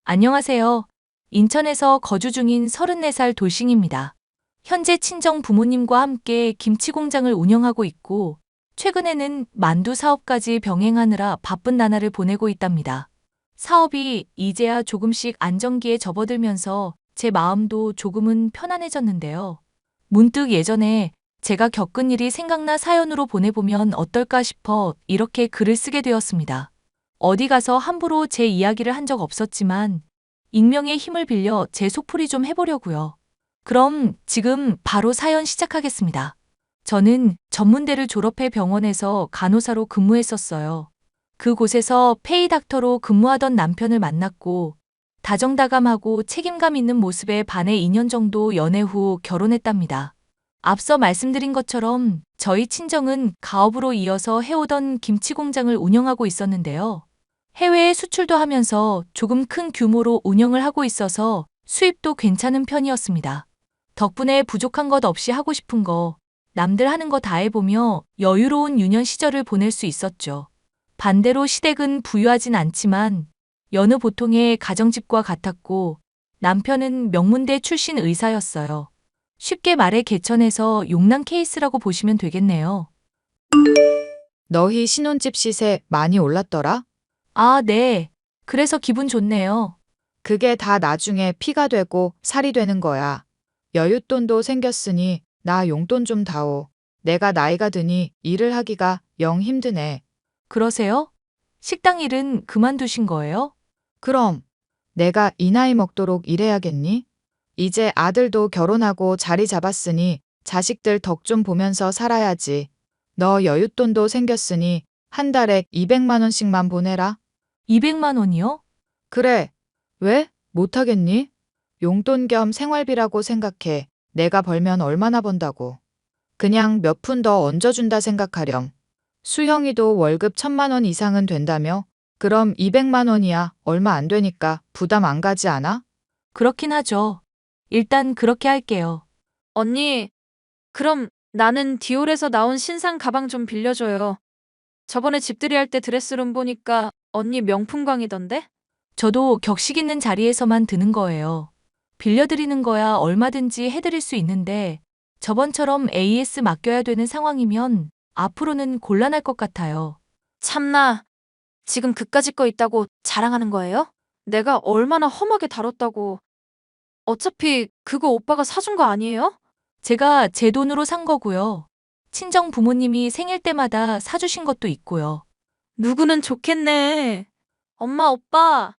안녕하세요. 인천에서 거주 중인 34살 돌싱입니다. 현재 친정 부모님과 함께 김치 공장을 운영하고 있고, 최근에는 만두 사업까지 병행하느라 바쁜 나날을 보내고 있답니다. 사업이 이제야 조금씩 안정기에 접어들면서 제 마음도 조금은 편안해졌는데요. 문득 예전에 제가 겪은 일이 생각나 사연으로 보내보면 어떨까 싶어 이렇게 글을 쓰게 되었습니다. 어디 가서 함부로 제 이야기를 한 적 없었지만 익명의 힘을 빌려 제 속풀이 좀 해보려고요. 그럼 지금 바로 사연 시작하겠습니다. 저는 전문대를 졸업해 병원에서 간호사로 근무했었어요. 그곳에서 페이닥터로 근무하던 남편을 만났고 다정다감하고 책임감 있는 모습에 반해 2년 정도 연애 후 결혼했답니다. 앞서 말씀드린 것처럼 저희 친정은 가업으로 이어서 해오던 김치 공장을 운영하고 있었는데요. 해외에 수출도 하면서 조금 큰 규모로 운영을 하고 있어서 수입도 괜찮은 편이었습니다. 덕분에 부족한 것 없이 하고 싶은 거, 남들 하는 거 다 해보며 여유로운 유년 시절을 보낼 수 있었죠. 반대로 시댁은 부유하진 않지만 여느 보통의 가정집과 같았고 남편은 명문대 출신 의사였어요. 쉽게 말해 개천에서 용남 케이스라고 보시면 되겠네요. 너희 신혼집 시세 많이 올랐더라? 아, 네. 그래서 기분 좋네요. 그게 다 나중에 피가 되고 살이 되는 거야. 여윳돈도 생겼으니 나 용돈 좀 다오. 내가 나이가 드니 일을 하기가 영 힘드네. 그러세요? 식당 일은 그만두신 거예요? 그럼 내가 이 나이 먹도록 일해야겠니? 이제 아들도 결혼하고 자리 잡았으니 자식들 덕 좀 보면서 살아야지. 너 여윳돈도 생겼으니 한 달에 200만 원씩만 보내라. 200만 원이요? 그래. 왜? 못하겠니? 용돈 겸 생활비라고 생각해. 내가 벌면 얼마나 번다고. 그냥 몇 푼 더 얹어준다 생각하렴. 수형이도 월급 1,000만 원 이상은 된다며? 그럼 200만 원이야. 얼마 안 되니까 부담 안 가지 않아? 그렇긴 하죠. 일단 그렇게 할게요. 언니, 그럼 나는 디올에서 나온 신상 가방 좀 빌려줘요. 저번에 집들이 할 때 드레스룸 보니까 언니 명품광이던데? 저도 격식 있는 자리에서만 드는 거예요. 빌려드리는 거야 얼마든지 해드릴 수 있는데 저번처럼 AS 맡겨야 되는 상황이면 앞으로는 곤란할 것 같아요. 참나, 지금 그까짓 거 있다고 자랑하는 거예요? 내가 얼마나 험하게 다뤘다고. 어차피 그거 오빠가 사준 거 아니에요? 제가 제 돈으로 산 거고요. 친정 부모님이 생일 때마다 사주신 것도 있고요. 누구는 좋겠네. 엄마, 오빠,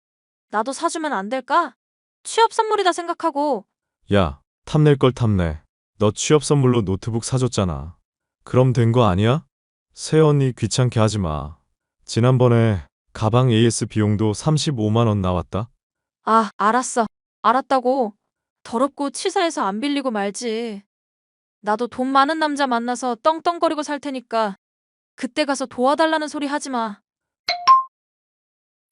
나도 사주면 안 될까? 취업 선물이다 생각하고. 야, 탐낼 걸 탐내. 너 취업 선물로 노트북 사줬잖아. 그럼 된 거 아니야? 새언니 귀찮게 하지 마. 지난번에 가방 AS 비용도 35만 원 나왔다. 아, 알았어. 알았다고. 더럽고 치사해서 안 빌리고 말지. 나도 돈 많은 남자 만나서 떵떵거리고 살 테니까 그때 가서 도와달라는 소리 하지 마.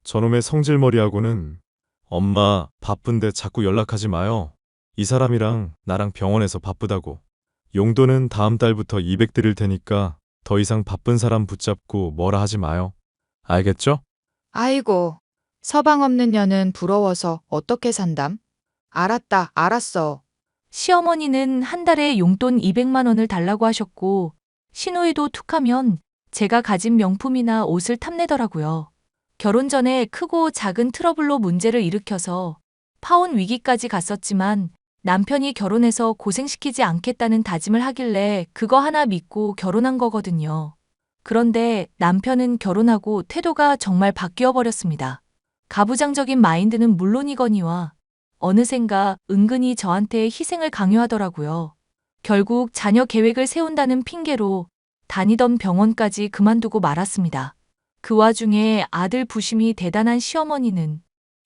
저놈의 성질머리하고는 엄마 바쁜데 자꾸 연락하지 마요. 이 사람이랑 나랑 병원에서 바쁘다고. 용돈은 다음 달부터 200 드릴 테니까 더 이상 바쁜 사람 붙잡고 뭐라 하지 마요. 알겠죠? 아이고. 서방 없는 년은 부러워서 어떻게 산담? 알았다. 알았어. 시어머니는 한 달에 용돈 200만 원을 달라고 하셨고 시누이도 툭하면 제가 가진 명품이나 옷을 탐내더라고요. 결혼 전에 크고 작은 트러블로 문제를 일으켜서 파혼 위기까지 갔었지만 남편이 결혼해서 고생시키지 않겠다는 다짐을 하길래 그거 하나 믿고 결혼한 거거든요. 그런데 남편은 결혼하고 태도가 정말 바뀌어 버렸습니다. 가부장적인 마인드는 물론이거니와 어느샌가 은근히 저한테 희생을 강요하더라고요. 결국 자녀 계획을 세운다는 핑계로 다니던 병원까지 그만두고 말았습니다. 그 와중에 아들 부심이 대단한 시어머니는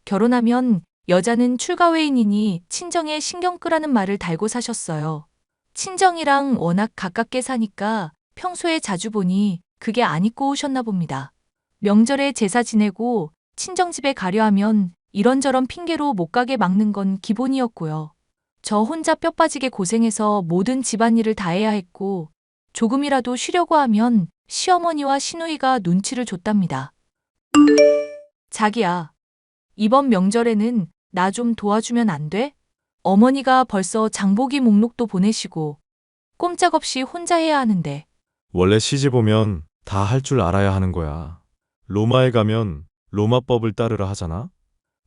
결혼하면 여자는 출가회인이니 친정에 신경 끄라는 말을 달고 사셨어요. 친정이랑 워낙 가깝게 사니까 평소에 자주 보니 그게 안 잊고 오셨나 봅니다. 명절에 제사 지내고 친정집에 가려 하면 이런저런 핑계로 못 가게 막는 건 기본이었고요. 저 혼자 뼈 빠지게 고생해서 모든 집안일을 다 해야 했고 조금이라도 쉬려고 하면 시어머니와 시누이가 눈치를 줬답니다. 자기야, 이번 명절에는 나 좀 도와주면 안 돼? 어머니가 벌써 장보기 목록도 보내시고 꼼짝없이 혼자 해야 하는데. 원래 시집 오면 다 할 줄 알아야 하는 거야. 로마에 가면 로마법을 따르라 하잖아?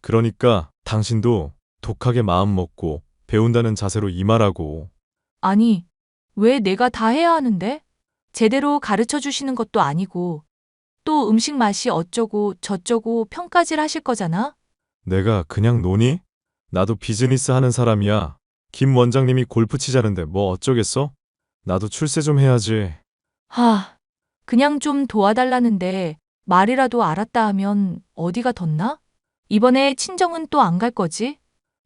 그러니까 당신도 독하게 마음 먹고 배운다는 자세로 임하라고. 아니, 왜 내가 다 해야 하는데? 제대로 가르쳐 주시는 것도 아니고 또 음식 맛이 어쩌고 저쩌고 평가질 하실 거잖아? 내가 그냥 노니? 나도 비즈니스 하는 사람이야. 김 원장님이 골프 치자는데 뭐 어쩌겠어? 나도 출세 좀 해야지. 그냥 좀 도와달라는데 말이라도 알았다 하면 어디가 덧나? 이번에 친정은 또 안 갈 거지?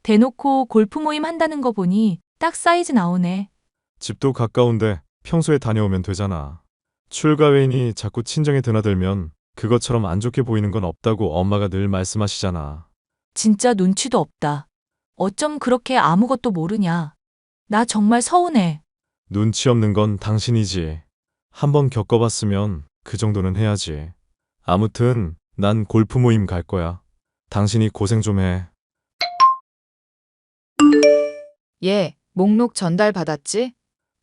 대놓고 골프 모임 한다는 거 보니 딱 사이즈 나오네. 집도 가까운데 평소에 다녀오면 되잖아. 출가회의니 자꾸 친정에 드나들면 그것처럼 안 좋게 보이는 건 없다고 엄마가 늘 말씀하시잖아. 진짜 눈치도 없다. 어쩜 그렇게 아무것도 모르냐. 나 정말 서운해. 눈치 없는 건 당신이지. 한번 겪어봤으면 그 정도는 해야지. 아무튼 난 골프 모임 갈 거야. 당신이 고생 좀 해. 얘, 목록 전달 받았지?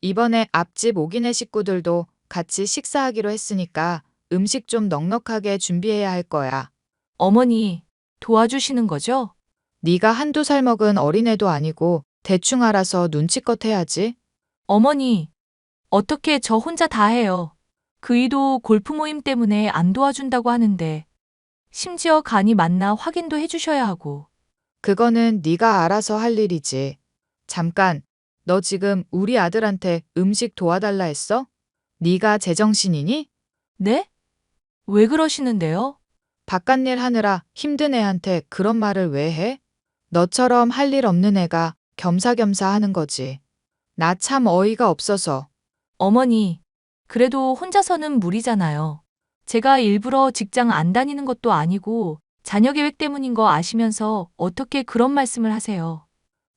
이번에 앞집 오기네 식구들도 같이 식사하기로 했으니까 음식 좀 넉넉하게 준비해야 할 거야. 어머니, 도와주시는 거죠? 네가 한두 살 먹은 어린애도 아니고 대충 알아서 눈치껏 해야지. 어머니, 어떻게 저 혼자 다 해요? 그이도 골프 모임 때문에 안 도와준다고 하는데, 심지어 간이 맞나 확인도 해주셔야 하고. 그거는 네가 알아서 할 일이지. 잠깐, 너 지금 우리 아들한테 음식 도와달라 했어? 네가 제정신이니? 네? 왜 그러시는데요? 바깥일 하느라 힘든 애한테 그런 말을 왜 해? 너처럼 할 일 없는 애가 겸사겸사 하는 거지. 나 참 어이가 없어서. 어머니, 그래도 혼자서는 무리잖아요. 제가 일부러 직장 안 다니는 것도 아니고, 자녀 계획 때문인 거 아시면서 어떻게 그런 말씀을 하세요?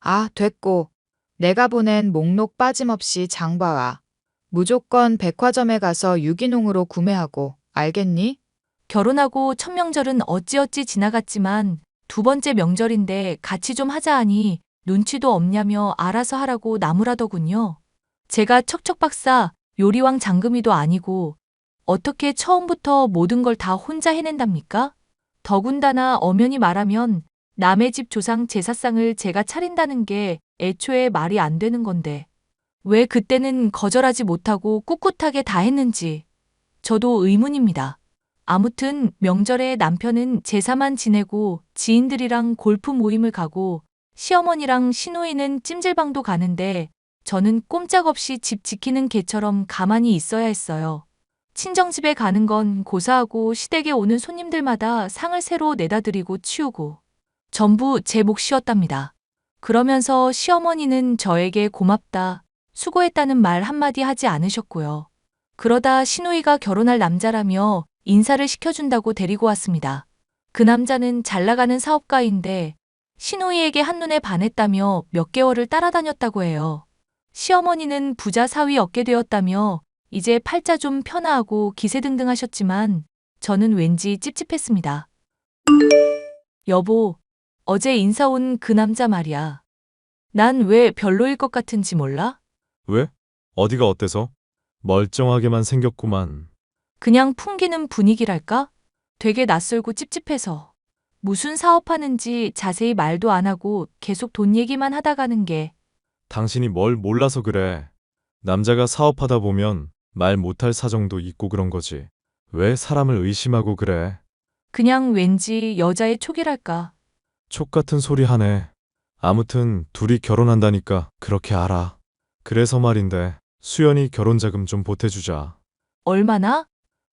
아, 됐고. 내가 보낸 목록 빠짐없이 장 봐와. 무조건 백화점에 가서 유기농으로 구매하고, 알겠니? 결혼하고 첫 명절은 어찌어찌 지나갔지만, 두 번째 명절인데 같이 좀 하자 하니 눈치도 없냐며 알아서 하라고 나무라더군요. 제가 척척박사 요리왕 장금이도 아니고 어떻게 처음부터 모든 걸 다 혼자 해낸답니까? 더군다나 엄연히 말하면 남의 집 조상 제사상을 제가 차린다는 게 애초에 말이 안 되는 건데 왜 그때는 거절하지 못하고 꿋꿋하게 다 했는지 저도 의문입니다. 아무튼 명절에 남편은 제사만 지내고 지인들이랑 골프 모임을 가고 시어머니랑 시누이는 찜질방도 가는데 저는 꼼짝없이 집 지키는 개처럼 가만히 있어야 했어요. 친정집에 가는 건 고사하고 시댁에 오는 손님들마다 상을 새로 내다 드리고 치우고 전부 제 몫이었답니다. 그러면서 시어머니는 저에게 고맙다, 수고했다는 말 한마디 하지 않으셨고요. 그러다 시누이가 결혼할 남자라며 인사를 시켜준다고 데리고 왔습니다. 그 남자는 잘 나가는 사업가인데 시누이에게 한눈에 반했다며 몇 개월을 따라다녔다고 해요. 시어머니는 부자 사위 얻게 되었다며 이제 팔자 좀 편하고 기세등등 하셨지만 저는 왠지 찝찝했습니다. 여보, 어제 인사 온 그 남자 말이야. 난 왜 별로일 것 같은지 몰라? 왜? 어디가 어때서? 멀쩡하게만 생겼구만. 그냥 풍기는 분위기랄까? 되게 낯설고 찝찝해서. 무슨 사업하는지 자세히 말도 안 하고 계속 돈 얘기만 하다 가는 게 당신이 뭘 몰라서 그래. 남자가 사업하다 보면 말 못할 사정도 있고 그런 거지. 왜 사람을 의심하고 그래? 그냥 왠지 여자의 촉이랄까. 촉 같은 소리 하네. 아무튼 둘이 결혼한다니까 그렇게 알아. 그래서 말인데 수연이 결혼자금 좀 보태주자. 얼마나?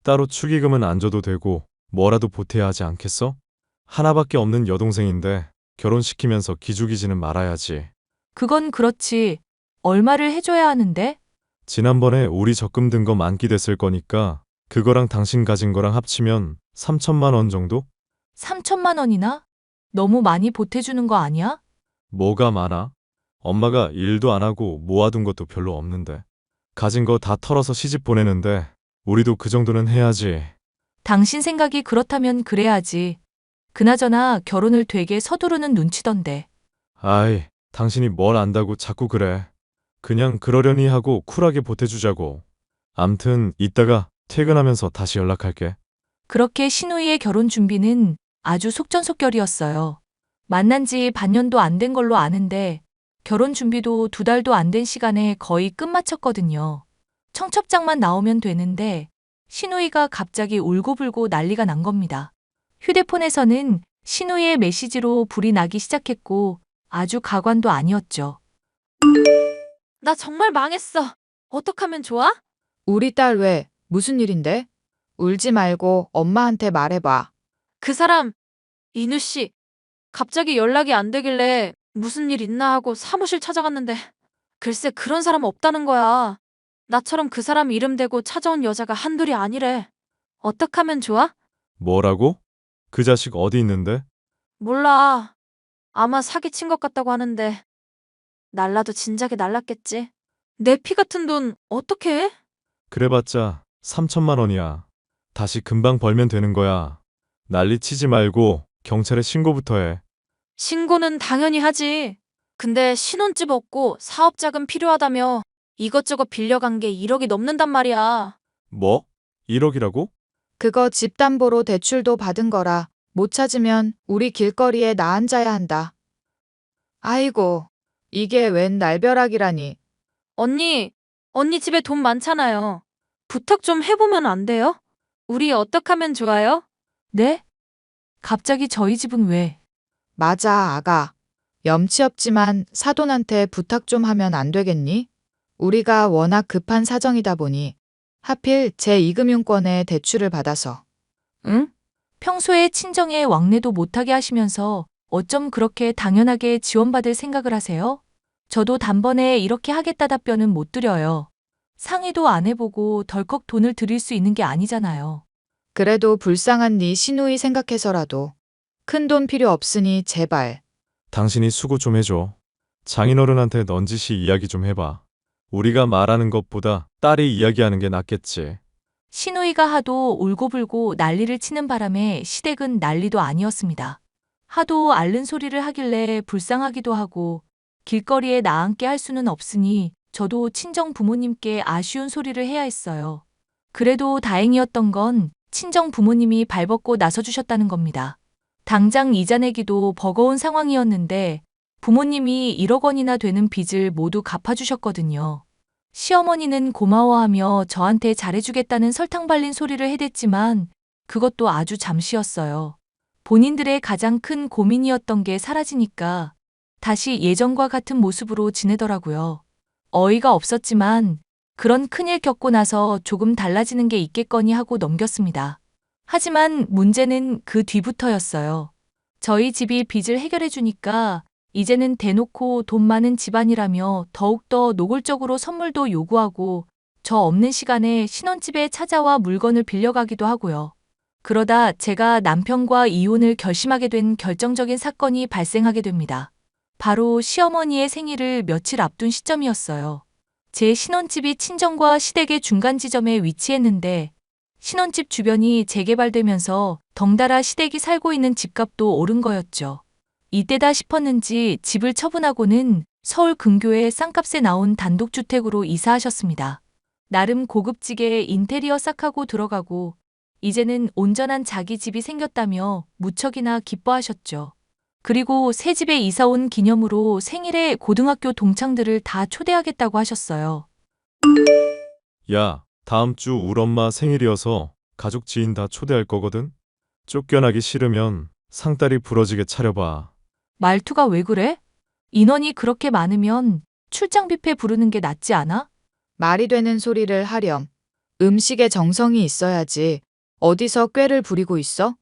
따로 축의금은 안 줘도 되고 뭐라도 보태야 하지 않겠어? 하나밖에 없는 여동생인데 결혼시키면서 기죽이지는 말아야지. 그건 그렇지. 얼마를 해줘야 하는데? 지난번에 우리 적금 든 거 만기됐을 거니까 그거랑 당신 가진 거랑 합치면 3천만 원 정도? 3천만 원이나? 너무 많이 보태주는 거 아니야? 뭐가 많아? 엄마가 일도 안 하고 모아둔 것도 별로 없는데. 가진 거 다 털어서 시집 보내는데 우리도 그 정도는 해야지. 당신 생각이 그렇다면 그래야지. 그나저나 결혼을 되게 서두르는 눈치던데. 아이, 당신이 뭘 안다고 자꾸 그래. 그냥 그러려니 하고 쿨하게 보태주자고. 암튼 이따가 퇴근하면서 다시 연락할게. 그렇게 신우이의 결혼 준비는 아주 속전속결이었어요. 만난 지 반년도 안 된 걸로 아는데 결혼 준비도 2달도 안 된 시간에 거의 끝마쳤거든요. 청첩장만 나오면 되는데 신우이가 갑자기 울고불고 난리가 난 겁니다. 휴대폰에서는 신우이의 메시지로 불이 나기 시작했고 아주 가관도 아니었죠. 나 정말 망했어. 어떡하면 좋아? 우리 딸 왜, 무슨 일인데? 울지 말고 엄마한테 말해봐. 그 사람, 인우 씨, 갑자기 연락이 안 되길래 무슨 일 있나 하고 사무실 찾아갔는데 글쎄 그런 사람 없다는 거야. 나처럼 그 사람 이름 대고 찾아온 여자가 한둘이 아니래. 어떡하면 좋아? 뭐라고? 그 자식 어디 있는데? 몰라. 아마 사기친 것 같다고 하는데 날라도 진작에 날랐겠지. 내 피 같은 돈 어떻게 해? 그래봤자 3천만 원이야. 다시 금방 벌면 되는 거야. 난리 치지 말고 경찰에 신고부터 해. 신고는 당연히 하지. 근데 신혼집 없고 사업 자금 필요하다며 이것저것 빌려간 게 1억이 넘는단 말이야. 뭐? 1억이라고? 그거 집 담보로 대출도 받은 거라 못 찾으면 우리 길거리에 나 앉아야 한다. 아이고, 이게 웬 날벼락이라니. 언니 집에 돈 많잖아요. 부탁 좀 해보면 안 돼요? 우리 어떡하면 좋아요? 네? 갑자기 저희 집은 왜? 맞아, 아가. 염치 없지만 사돈한테 부탁 좀 하면 안 되겠니? 우리가 워낙 급한 사정이다 보니 하필 제2금융권에 대출을 받아서. 응? 평소에 친정에 왕래도 못하게 하시면서 어쩜 그렇게 당연하게 지원받을 생각을 하세요? 저도 단번에 이렇게 하겠다 답변은 못 드려요. 상의도 안 해보고 덜컥 돈을 드릴 수 있는 게 아니잖아요. 그래도 불쌍한 네 시누이 생각해서라도 큰 돈 필요 없으니 제발. 당신이 수고 좀 해줘. 장인어른한테 넌지시 이야기 좀 해봐. 우리가 말하는 것보다 딸이 이야기하는 게 낫겠지. 신우이가 하도 울고불고 난리를 치는 바람에 시댁은 난리도 아니었습니다. 하도 앓는 소리를 하길래 불쌍하기도 하고 길거리에 나앉게 할 수는 없으니 저도 친정 부모님께 아쉬운 소리를 해야 했어요. 그래도 다행이었던 건 친정 부모님이 발벗고 나서주셨다는 겁니다. 당장 이자 내기도 버거운 상황이었는데 부모님이 1억 원이나 되는 빚을 모두 갚아주셨거든요. 시어머니는 고마워하며 저한테 잘해주겠다는 설탕 발린 소리를 해댔지만 그것도 아주 잠시였어요. 본인들의 가장 큰 고민이었던 게 사라지니까 다시 예전과 같은 모습으로 지내더라고요. 어이가 없었지만 그런 큰일 겪고 나서 조금 달라지는 게 있겠거니 하고 넘겼습니다. 하지만 문제는 그 뒤부터였어요. 저희 집이 빚을 해결해 주니까 이제는 대놓고 돈 많은 집안이라며 더욱더 노골적으로 선물도 요구하고 저 없는 시간에 신혼집에 찾아와 물건을 빌려가기도 하고요. 그러다 제가 남편과 이혼을 결심하게 된 결정적인 사건이 발생하게 됩니다. 바로 시어머니의 생일을 며칠 앞둔 시점이었어요. 제 신혼집이 친정과 시댁의 중간 지점에 위치했는데 신혼집 주변이 재개발되면서 덩달아 시댁이 살고 있는 집값도 오른 거였죠. 이때다 싶었는지 집을 처분하고는 서울 근교의 쌍값에 나온 단독주택으로 이사하셨습니다. 나름 고급지게 인테리어 싹 하고 들어가고 이제는 온전한 자기 집이 생겼다며 무척이나 기뻐하셨죠. 그리고 새 집에 이사 온 기념으로 생일에 고등학교 동창들을 다 초대하겠다고 하셨어요. 야, 다음 주 울 엄마 생일이어서 가족 지인 다 초대할 거거든? 쫓겨나기 싫으면 상다리 부러지게 차려봐. 말투가 왜 그래? 인원이 그렇게 많으면 출장 뷔페 부르는 게 낫지 않아? 말이 되는 소리를 하렴. 음식에 정성이 있어야지. 어디서 꾀를 부리고 있어?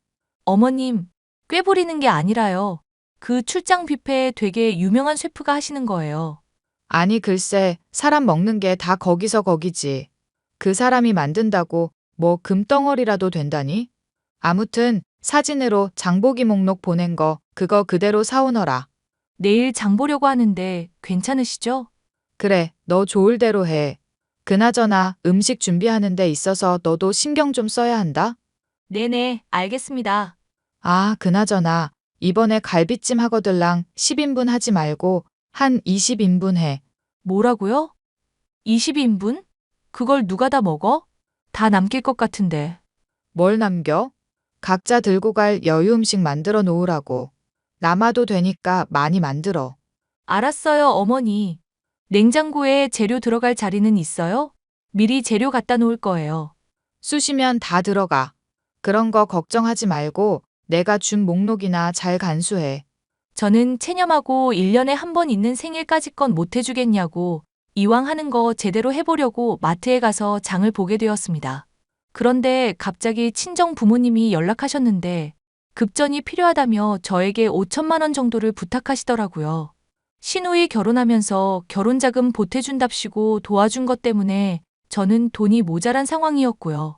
어머님, 꽤 부리는 게 아니라요. 그 출장 뷔페 되게 유명한 셰프가 하시는 거예요. 아니 글쎄, 사람 먹는 게 다 거기서 거기지. 그 사람이 만든다고 뭐 금덩어리라도 된다니? 아무튼 사진으로 장보기 목록 보낸 거 그거 그대로 사오너라. 내일 장 보려고 하는데 괜찮으시죠? 그래, 너 좋을 대로 해. 그나저나 음식 준비하는 데 있어서 너도 신경 좀 써야 한다. 네네, 알겠습니다. 아, 그나저나 이번에 갈비찜 하거들랑 10인분 하지 말고 한 20인분 해. 뭐라고요? 20인분? 그걸 누가 다 먹어? 다 남길 것 같은데. 뭘 남겨? 각자 들고 갈 여유 음식 만들어 놓으라고. 남아도 되니까 많이 만들어. 알았어요, 어머니. 냉장고에 재료 들어갈 자리는 있어요? 미리 재료 갖다 놓을 거예요. 쑤시면 다 들어가. 그런 거 걱정하지 말고 내가 준 목록이나 잘 간수해. 저는 체념하고 1년에 한 번 있는 생일까지 건 못 해주겠냐고 이왕 하는 거 제대로 해보려고 마트에 가서 장을 보게 되었습니다. 그런데 갑자기 친정 부모님이 연락하셨는데 급전이 필요하다며 저에게 5천만 원 정도를 부탁하시더라고요. 시누이 결혼하면서 결혼자금 보태준답시고 도와준 것 때문에 저는 돈이 모자란 상황이었고요.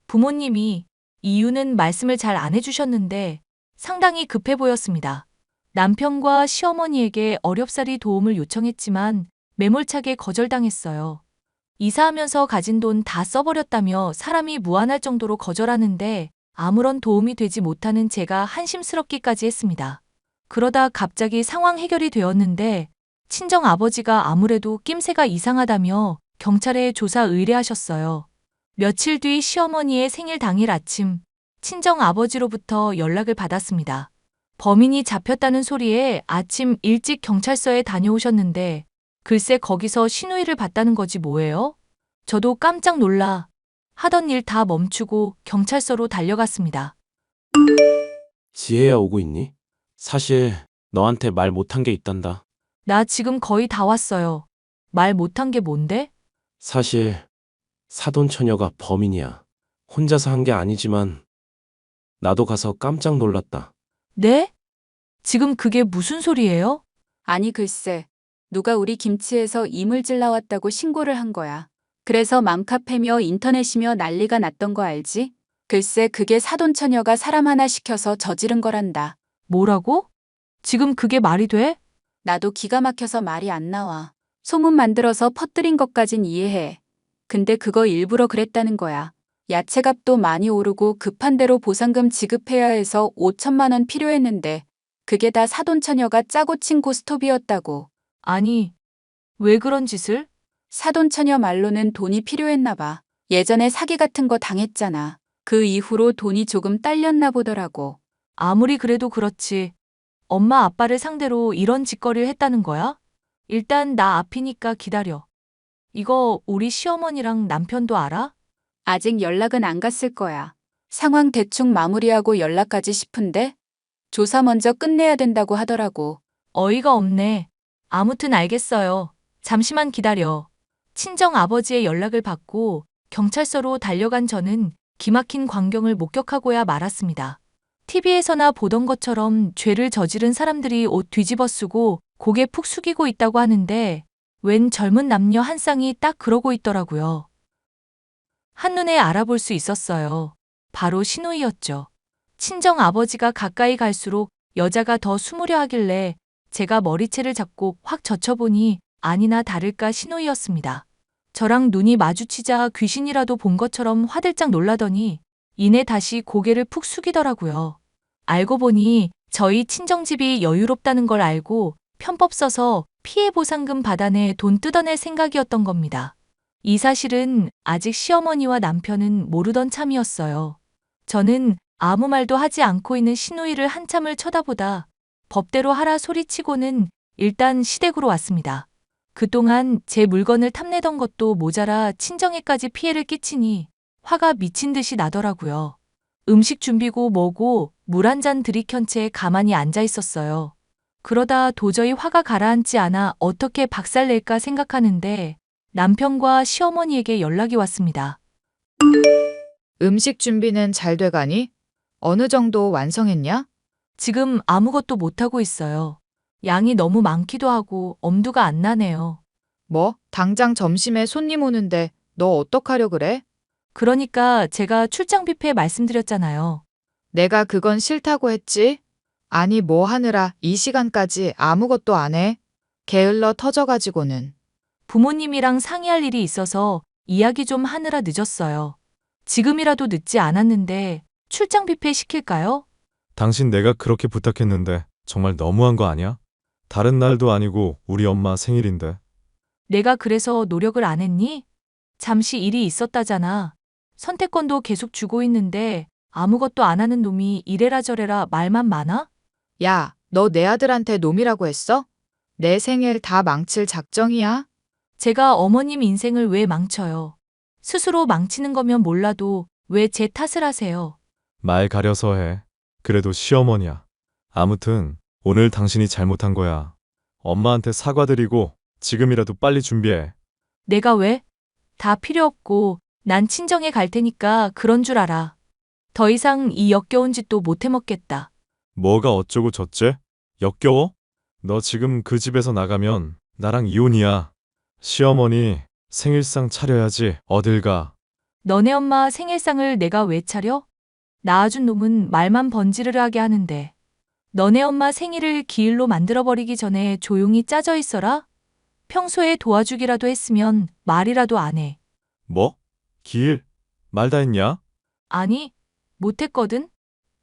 부모님이 이유는 말씀을 잘 안 해주셨는데 상당히 급해 보였습니다. 남편과 시어머니에게 어렵사리 도움을 요청했지만 매몰차게 거절당했어요. 이사하면서 가진 돈 다 써버렸다며 사람이 무안할 정도로 거절하는데 아무런 도움이 되지 못하는 제가 한심스럽기까지 했습니다. 그러다 갑자기 상황 해결이 되었는데 친정 아버지가 아무래도 낌새가 이상하다며 경찰에 조사 의뢰하셨어요. 며칠 뒤 시어머니의 생일 당일 아침 친정 아버지로부터 연락을 받았습니다. 범인이 잡혔다는 소리에 아침 일찍 경찰서에 다녀오셨는데 글쎄 거기서 신우이를 봤다는 거지 뭐예요? 저도 깜짝 놀라 하던 일 다 멈추고 경찰서로 달려갔습니다. 지혜야 오고 있니? 사실 너한테 말 못한 게 있단다. 나 지금 거의 다 왔어요. 말 못한 게 뭔데? 사실 사돈 처녀가 범인이야. 혼자서 한 게 아니지만 나도 가서 깜짝 놀랐다. 네? 지금 그게 무슨 소리예요? 아니 글쎄, 누가 우리 김치에서 이물질 나왔다고 신고를 한 거야. 그래서 맘카페며 인터넷이며 난리가 났던 거 알지? 글쎄 그게 사돈처녀가 사람 하나 시켜서 저지른 거란다. 뭐라고? 지금 그게 말이 돼? 나도 기가 막혀서 말이 안 나와. 소문 만들어서 퍼뜨린 것까진 이해해. 근데 그거 일부러 그랬다는 거야. 야채값도 많이 오르고 급한 대로 보상금 지급해야 해서 5천만 원 필요했는데 그게 다 사돈처녀가 짜고 친 고스톱이었다고. 아니, 왜 그런 짓을? 사돈처녀 말로는 돈이 필요했나 봐. 예전에 사기 같은 거 당했잖아. 그 이후로 돈이 조금 딸렸나 보더라고. 아무리 그래도 그렇지. 엄마 아빠를 상대로 이런 짓거리를 했다는 거야? 일단 나 앞이니까 기다려. 이거 우리 시어머니랑 남편도 알아? 아직 연락은 안 갔을 거야. 상황 대충 마무리하고 연락하지 싶은데 조사 먼저 끝내야 된다고 하더라고. 어이가 없네. 아무튼 알겠어요. 잠시만 기다려. 친정 아버지의 연락을 받고 경찰서로 달려간 저는 기막힌 광경을 목격하고야 말았습니다. TV에서나 보던 것처럼 죄를 저지른 사람들이 옷 뒤집어 쓰고 고개 푹 숙이고 있다고 하는데 웬 젊은 남녀 한 쌍이 딱 그러고 있더라고요. 한눈에 알아볼 수 있었어요. 바로 신우이였죠. 친정 아버지가 가까이 갈수록 여자가 더 숨으려 하길래 제가 머리채를 잡고 확 젖혀보니 아니나 다를까 신우이였습니다. 저랑 눈이 마주치자 귀신이라도 본 것처럼 화들짝 놀라더니 이내 다시 고개를 푹 숙이더라고요. 알고 보니 저희 친정집이 여유롭다는 걸 알고 편법 써서 피해 보상금 받아내 돈 뜯어낼 생각이었던 겁니다. 이 사실은 아직 시어머니와 남편은 모르던 참이었어요. 저는 아무 말도 하지 않고 있는 신우이를 한참을 쳐다보다 법대로 하라 소리치고는 일단 시댁으로 왔습니다. 그동안 제 물건을 탐내던 것도 모자라 친정에까지 피해를 끼치니 화가 미친 듯이 나더라고요. 음식 준비고 뭐고 물 한 잔 들이켠 채 가만히 앉아 있었어요. 그러다 도저히 화가 가라앉지 않아 어떻게 박살낼까 생각하는데 남편과 시어머니에게 연락이 왔습니다. 음식 준비는 잘 돼가니? 어느 정도 완성했냐? 지금 아무것도 못하고 있어요. 양이 너무 많기도 하고 엄두가 안 나네요. 뭐, 당장 점심에 손님 오는데 너 어떡하려 그래? 그러니까 제가 출장 뷔페 말씀드렸잖아요. 내가 그건 싫다고 했지? 아니 뭐 하느라 이 시간까지 아무것도 안 해? 게을러 터져가지고는. 부모님이랑 상의할 일이 있어서 이야기 좀 하느라 늦었어요. 지금이라도 늦지 않았는데 출장 뷔페 시킬까요? 당신 내가 그렇게 부탁했는데 정말 너무한 거 아니야? 다른 날도 아니고 우리 엄마 생일인데. 내가 그래서 노력을 안 했니? 잠시 일이 있었다잖아. 선택권도 계속 주고 있는데 아무것도 안 하는 놈이 이래라 저래라 말만 많아? 야, 너 내 아들한테 놈이라고 했어? 내 생일 다 망칠 작정이야? 제가 어머님 인생을 왜 망쳐요? 스스로 망치는 거면 몰라도 왜 제 탓을 하세요? 말 가려서 해. 그래도 시어머니야. 아무튼 오늘 당신이 잘못한 거야. 엄마한테 사과드리고 지금이라도 빨리 준비해. 내가 왜? 다 필요 없고 난 친정에 갈 테니까 그런 줄 알아. 더 이상 이 역겨운 짓도 못 해먹겠다. 뭐가 어쩌고 저째? 역겨워? 너 지금 그 집에서 나가면 나랑 이혼이야. 시어머니 생일상 차려야지. 어딜 가. 너네 엄마 생일상을 내가 왜 차려? 낳아준 놈은 말만 번지르르하게 하는데. 너네 엄마 생일을 기일로 만들어버리기 전에 조용히 짜져 있어라? 평소에 도와주기라도 했으면 말이라도 안 해. 뭐? 기일? 말 다 했냐? 아니, 못했거든?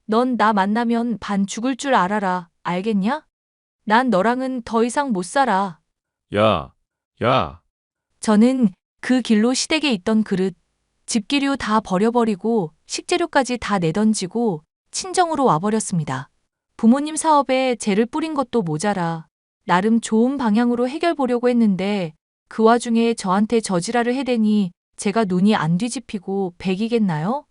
넌 나 만나면 반 죽을 줄 알아라. 알겠냐? 난 너랑은 더 이상 못 살아. 야, 야. 저는 그 길로 시댁에 있던 그릇, 집기류 다 버려버리고 식재료까지 다 내던지고 친정으로 와버렸습니다. 부모님 사업에 재를 뿌린 것도 모자라 나름 좋은 방향으로 해결 보려고 했는데 그 와중에 저한테 저지랄을 해대니 제가 눈이 안 뒤집히고 백이겠나요?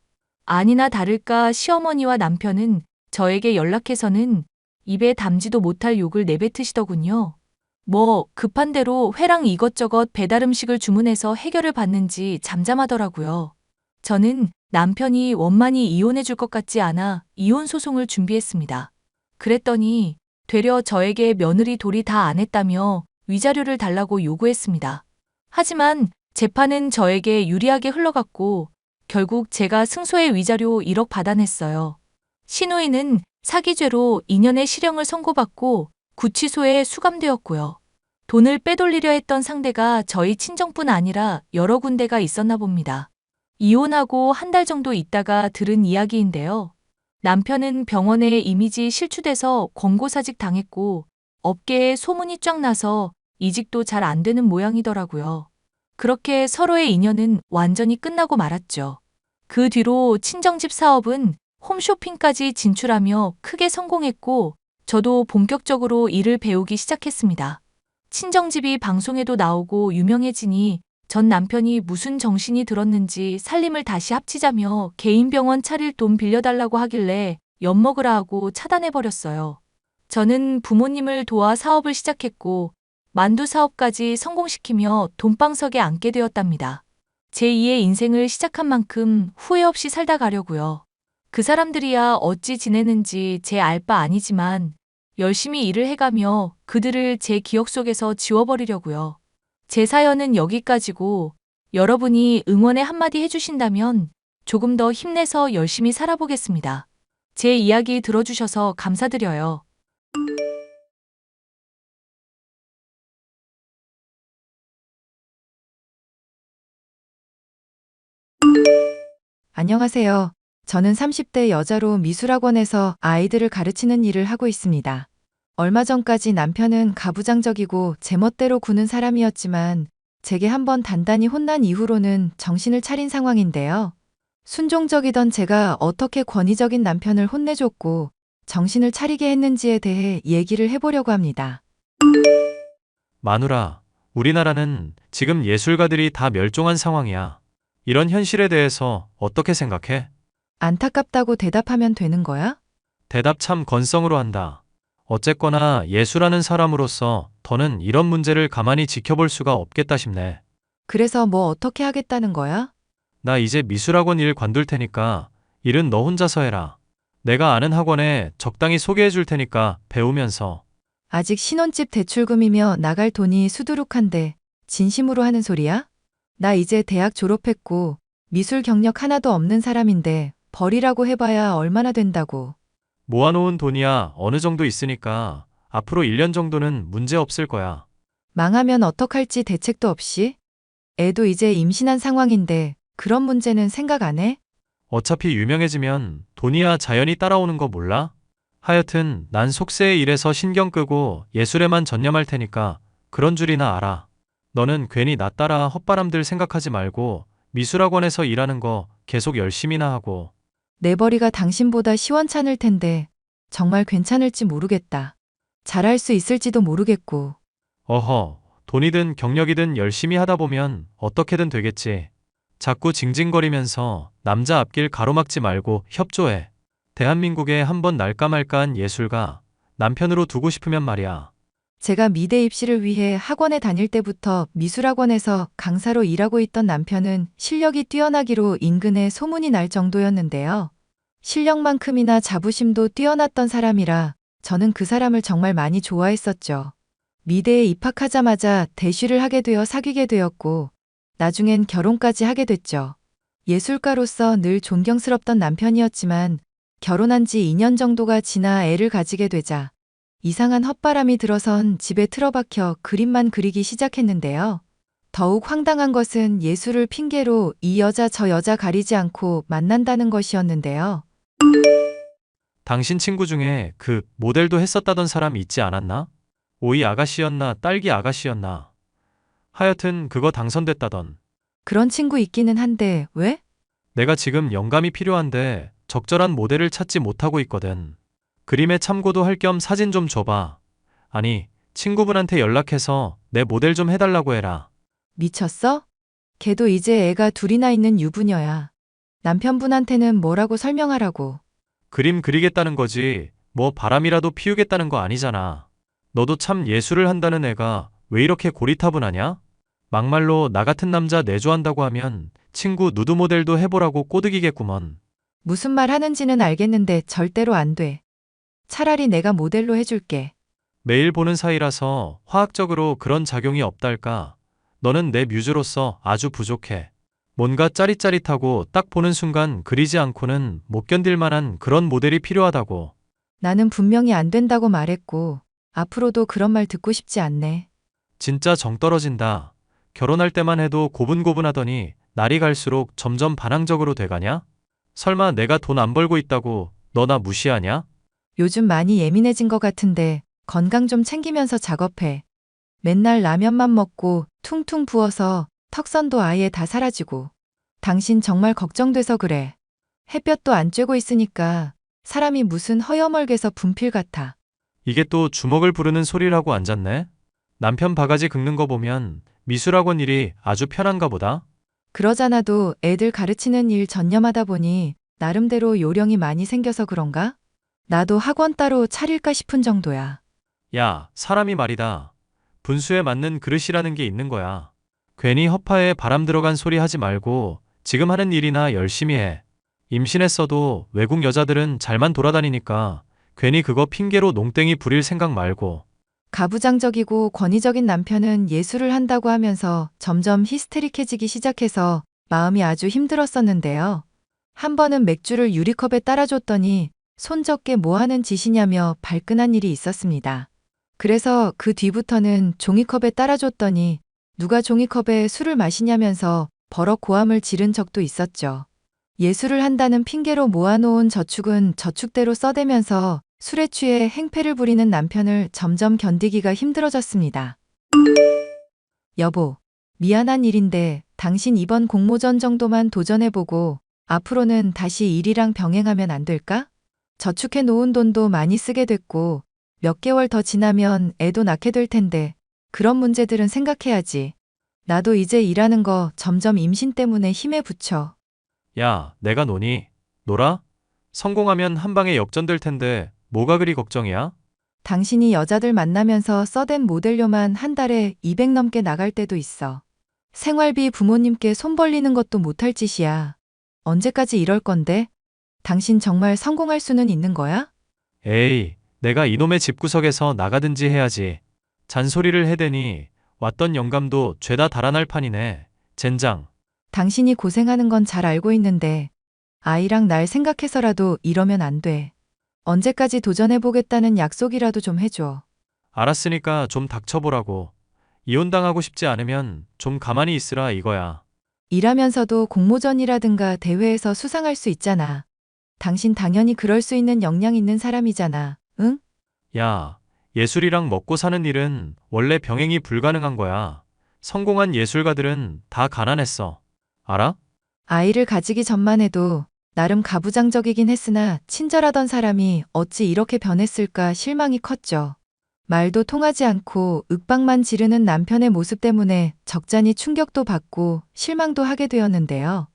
아니나 다를까 시어머니와 남편은 저에게 연락해서는 입에 담지도 못할 욕을 내뱉으시더군요. 뭐 급한 대로 회랑 이것저것 배달 음식을 주문해서 해결을 받는지 잠잠하더라고요. 저는 남편이 원만히 이혼해 줄 것 같지 않아 이혼 소송을 준비했습니다. 그랬더니 되려 저에게 며느리 돌이 다 안 했다며 위자료를 달라고 요구했습니다. 하지만 재판은 저에게 유리하게 흘러갔고 결국 제가 승소해 위자료 1억 받아냈어요. 신우이는 사기죄로 2년의 실형을 선고받고 구치소에 수감되었고요. 돈을 빼돌리려 했던 상대가 저희 친정뿐 아니라 여러 군데가 있었나 봅니다. 이혼하고 한 달 정도 있다가 들은 이야기인데요. 남편은 병원에 이미지 실추돼서 권고사직 당했고 업계에 소문이 쫙 나서 이직도 잘 안 되는 모양이더라고요. 그렇게 서로의 인연은 완전히 끝나고 말았죠. 그 뒤로 친정집 사업은 홈쇼핑까지 진출하며 크게 성공했고 저도 본격적으로 일을 배우기 시작했습니다. 친정집이 방송에도 나오고 유명해지니 전 남편이 무슨 정신이 들었는지 살림을 다시 합치자며 개인 병원 차릴 돈 빌려달라고 하길래 엿먹으라 하고 차단해버렸어요. 저는 부모님을 도와 사업을 시작했고 만두 사업까지 성공시키며 돈방석에 앉게 되었답니다. 제2의 인생을 시작한 만큼 후회 없이 살다 가려고요. 그 사람들이야 어찌 지내는지 제 알 바 아니지만 열심히 일을 해가며 그들을 제 기억 속에서 지워버리려고요. 제 사연은 여기까지고 여러분이 응원의 한마디 해주신다면 조금 더 힘내서 열심히 살아보겠습니다. 제 이야기 들어주셔서 감사드려요. 안녕하세요. 저는 30대 여자로 미술학원에서 아이들을 가르치는 일을 하고 있습니다. 얼마 전까지 남편은 가부장적이고 제멋대로 구는 사람이었지만 제게 한번 단단히 혼난 이후로는 정신을 차린 상황인데요. 순종적이던 제가 어떻게 권위적인 남편을 혼내줬고 정신을 차리게 했는지에 대해 얘기를 해보려고 합니다. 마누라, 우리나라는 지금 예술가들이 다 멸종한 상황이야. 이런 현실에 대해서 어떻게 생각해? 안타깝다고 대답하면 되는 거야? 대답 참 건성으로 한다. 어쨌거나 예술하는 사람으로서 더는 이런 문제를 가만히 지켜볼 수가 없겠다 싶네. 그래서 뭐 어떻게 하겠다는 거야? 나 이제 미술학원 일 관둘 테니까 일은 너 혼자서 해라. 내가 아는 학원에 적당히 소개해 줄 테니까 배우면서. 아직 신혼집 대출금이며 나갈 돈이 수두룩한데 진심으로 하는 소리야? 나 이제 대학 졸업했고 미술 경력 하나도 없는 사람인데 벌이라고 해봐야 얼마나 된다고. 모아놓은 돈이야 어느 정도 있으니까 앞으로 1년 정도는 문제 없을 거야. 망하면 어떡할지 대책도 없이? 애도 이제 임신한 상황인데 그런 문제는 생각 안 해? 어차피 유명해지면 돈이야 자연히 따라오는 거 몰라? 하여튼 난 속세의 일에서 신경 끄고 예술에만 전념할 테니까 그런 줄이나 알아. 너는 괜히 나 따라 헛바람들 생각하지 말고 미술학원에서 일하는 거 계속 열심히나 하고. 내 벌이가 당신보다 시원찮을 텐데 정말 괜찮을지 모르겠다. 잘할 수 있을지도 모르겠고. 어허, 돈이든 경력이든 열심히 하다 보면 어떻게든 되겠지. 자꾸 징징거리면서 남자 앞길 가로막지 말고 협조해. 대한민국에 한번 날까 말까한 예술가 남편으로 두고 싶으면 말이야. 제가 미대 입시를 위해 학원에 다닐 때부터 미술학원에서 강사로 일하고 있던 남편은 실력이 뛰어나기로 인근에 소문이 날 정도였는데요. 실력만큼이나 자부심도 뛰어났던 사람이라 저는 그 사람을 정말 많이 좋아했었죠. 미대에 입학하자마자 대쉬를 하게 되어 사귀게 되었고 나중엔 결혼까지 하게 됐죠. 예술가로서 늘 존경스럽던 남편이었지만 결혼한 지 2년 정도가 지나 애를 가지게 되자 이상한 헛바람이 들어선 집에 틀어박혀 그림만 그리기 시작했는데요. 더욱 황당한 것은 예술을 핑계로 이 여자 저 여자 가리지 않고 만난다는 것이었는데요. 당신 친구 중에 그 모델도 했었다던 사람 있지 않았나? 오이 아가씨였나 딸기 아가씨였나? 하여튼 그거 당선됐다던. 그런 친구 있기는 한데 왜? 내가 지금 영감이 필요한데 적절한 모델을 찾지 못하고 있거든. 그림에 참고도 할 겸 사진 좀 줘봐. 아니, 친구분한테 연락해서 내 모델 좀 해달라고 해라. 미쳤어? 걔도 이제 애가 둘이나 있는 유부녀야. 남편분한테는 뭐라고 설명하라고. 그림 그리겠다는 거지 뭐 바람이라도 피우겠다는 거 아니잖아. 너도 참 예술을 한다는 애가 왜 이렇게 고리타분하냐? 막말로 나 같은 남자 내조한다고 하면 친구 누드 모델도 해보라고 꼬드기겠구먼. 무슨 말 하는지는 알겠는데 절대로 안 돼. 차라리 내가 모델로 해줄게. 매일 보는 사이라서 화학적으로 그런 작용이 없달까. 너는 내 뮤즈로서 아주 부족해. 뭔가 짜릿짜릿하고 딱 보는 순간 그리지 않고는 못 견딜 만한 그런 모델이 필요하다고. 나는 분명히 안 된다고 말했고 앞으로도 그런 말 듣고 싶지 않네. 진짜 정 떨어진다. 결혼할 때만 해도 고분고분하더니 날이 갈수록 점점 반항적으로 돼가냐? 설마 내가 돈 안 벌고 있다고 너 나 무시하냐? 요즘 많이 예민해진 것 같은데 건강 좀 챙기면서 작업해. 맨날 라면만 먹고 퉁퉁 부어서 턱선도 아예 다 사라지고. 당신 정말 걱정돼서 그래. 햇볕도 안 쬐고 있으니까 사람이 무슨 허여멀게서 분필 같아. 이게 또 주먹을 부르는 소리라고 앉았네? 남편 바가지 긁는 거 보면 미술학원 일이 아주 편한가 보다? 그러잖아도 애들 가르치는 일 전념하다 보니 나름대로 요령이 많이 생겨서 그런가? 나도 학원 따로 차릴까 싶은 정도야. 야, 사람이 말이다. 분수에 맞는 그릇이라는 게 있는 거야. 괜히 허파에 바람 들어간 소리 하지 말고 지금 하는 일이나 열심히 해. 임신했어도 외국 여자들은 잘만 돌아다니니까 괜히 그거 핑계로 농땡이 부릴 생각 말고. 가부장적이고 권위적인 남편은 예술을 한다고 하면서 점점 히스테릭해지기 시작해서 마음이 아주 힘들었었는데요. 한 번은 맥주를 유리컵에 따라줬더니 손적게 뭐 하는 짓이냐며 발끈한 일이 있었습니다. 그래서 그 뒤부터는 종이컵에 따라줬더니 누가 종이컵에 술을 마시냐면서 버럭 고함을 지른 적도 있었죠. 예술을 한다는 핑계로 모아놓은 저축은 저축대로 써대면서 술에 취해 행패를 부리는 남편을 점점 견디기가 힘들어졌습니다. 여보, 미안한 일인데 당신 이번 공모전 정도만 도전해보고 앞으로는 다시 일이랑 병행하면 안 될까? 저축해 놓은 돈도 많이 쓰게 됐고 몇 개월 더 지나면 애도 낳게 될 텐데 그런 문제들은 생각해야지. 나도 이제 일하는 거 점점 임신 때문에 힘에 부쳐. 야, 내가 노니? 놀아? 성공하면 한 방에 역전될 텐데 뭐가 그리 걱정이야? 당신이 여자들 만나면서 써댄 모델료만 한 달에 200 넘게 나갈 때도 있어. 생활비 부모님께 손 벌리는 것도 못할 짓이야. 언제까지 이럴 건데? 당신 정말 성공할 수는 있는 거야? 에이, 내가 이놈의 집구석에서 나가든지 해야지. 잔소리를 해대니 왔던 영감도 죄다 달아날 판이네. 젠장. 당신이 고생하는 건 잘 알고 있는데 아이랑 날 생각해서라도 이러면 안 돼. 언제까지 도전해보겠다는 약속이라도 좀 해줘. 알았으니까 좀 닥쳐보라고. 이혼당하고 싶지 않으면 좀 가만히 있으라 이거야. 일하면서도 공모전이라든가 대회에서 수상할 수 있잖아. 당신 당연히 그럴 수 있는 역량 있는 사람이잖아. 응? 야, 예술이랑 먹고 사는 일은 원래 병행이 불가능한 거야. 성공한 예술가들은 다 가난했어. 알아? 아이를 가지기 전만 해도 나름 가부장적이긴 했으나 친절하던 사람이 어찌 이렇게 변했을까 실망이 컸죠. 말도 통하지 않고 윽박만 지르는 남편의 모습 때문에 적잖이 충격도 받고 실망도 하게 되었는데요.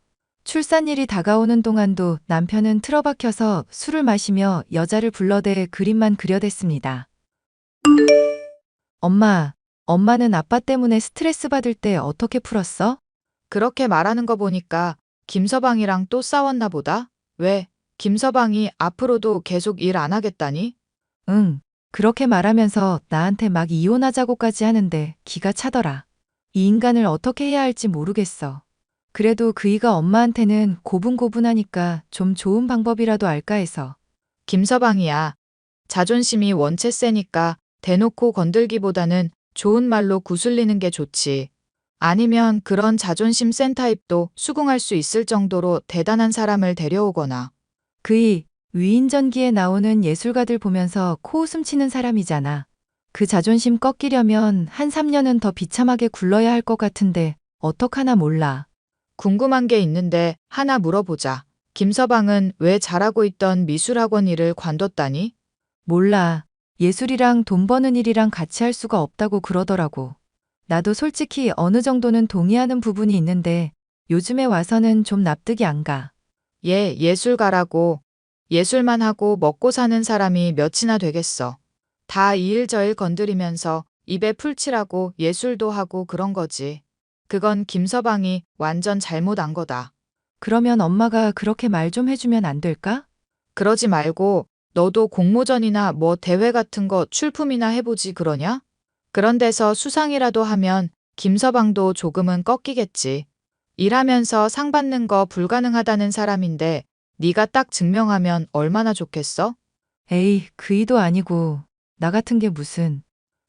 출산일이 다가오는 동안도 남편은 틀어박혀서 술을 마시며 여자를 불러대 그림만 그려댔습니다. 엄마는 아빠 때문에 스트레스 받을 때 어떻게 풀었어? 그렇게 말하는 거 보니까 김서방이랑 또 싸웠나 보다? 왜? 김서방이 앞으로도 계속 일 안 하겠다니? 응, 그렇게 말하면서 나한테 막 이혼하자고까지 하는데 기가 차더라. 이 인간을 어떻게 해야 할지 모르겠어. 그래도 그이가 엄마한테는 고분고분하니까 좀 좋은 방법이라도 알까 해서. 김서방이야. 자존심이 원체 세니까 대놓고 건들기보다는 좋은 말로 구슬리는 게 좋지. 아니면 그런 자존심 센 타입도 수긍할 수 있을 정도로 대단한 사람을 데려오거나. 그이 위인전기에 나오는 예술가들 보면서 코웃음 치는 사람이잖아. 그 자존심 꺾이려면 한 3년은 더 비참하게 굴러야 할 것 같은데 어떡하나 몰라. 궁금한 게 있는데 하나 물어보자. 김서방은 왜 잘하고 있던 미술학원 일을 관뒀다니? 몰라. 예술이랑 돈 버는 일이랑 같이 할 수가 없다고 그러더라고. 나도 솔직히 어느 정도는 동의하는 부분이 있는데 요즘에 와서는 좀 납득이 안 가. 얘 예술가라고. 예술만 하고 먹고 사는 사람이 몇이나 되겠어. 다 이 일 저 일 건드리면서 입에 풀칠하고 예술도 하고 그런 거지. 그건 김서방이 완전 잘못 안 거다. 그러면 엄마가 그렇게 말 좀 해주면 안 될까? 그러지 말고 너도 공모전이나 뭐 대회 같은 거 출품이나 해보지 그러냐? 그런 데서 수상이라도 하면 김서방도 조금은 꺾이겠지. 일하면서 상 받는 거 불가능하다는 사람인데 네가 딱 증명하면 얼마나 좋겠어? 에이, 그이도 아니고 나 같은 게 무슨.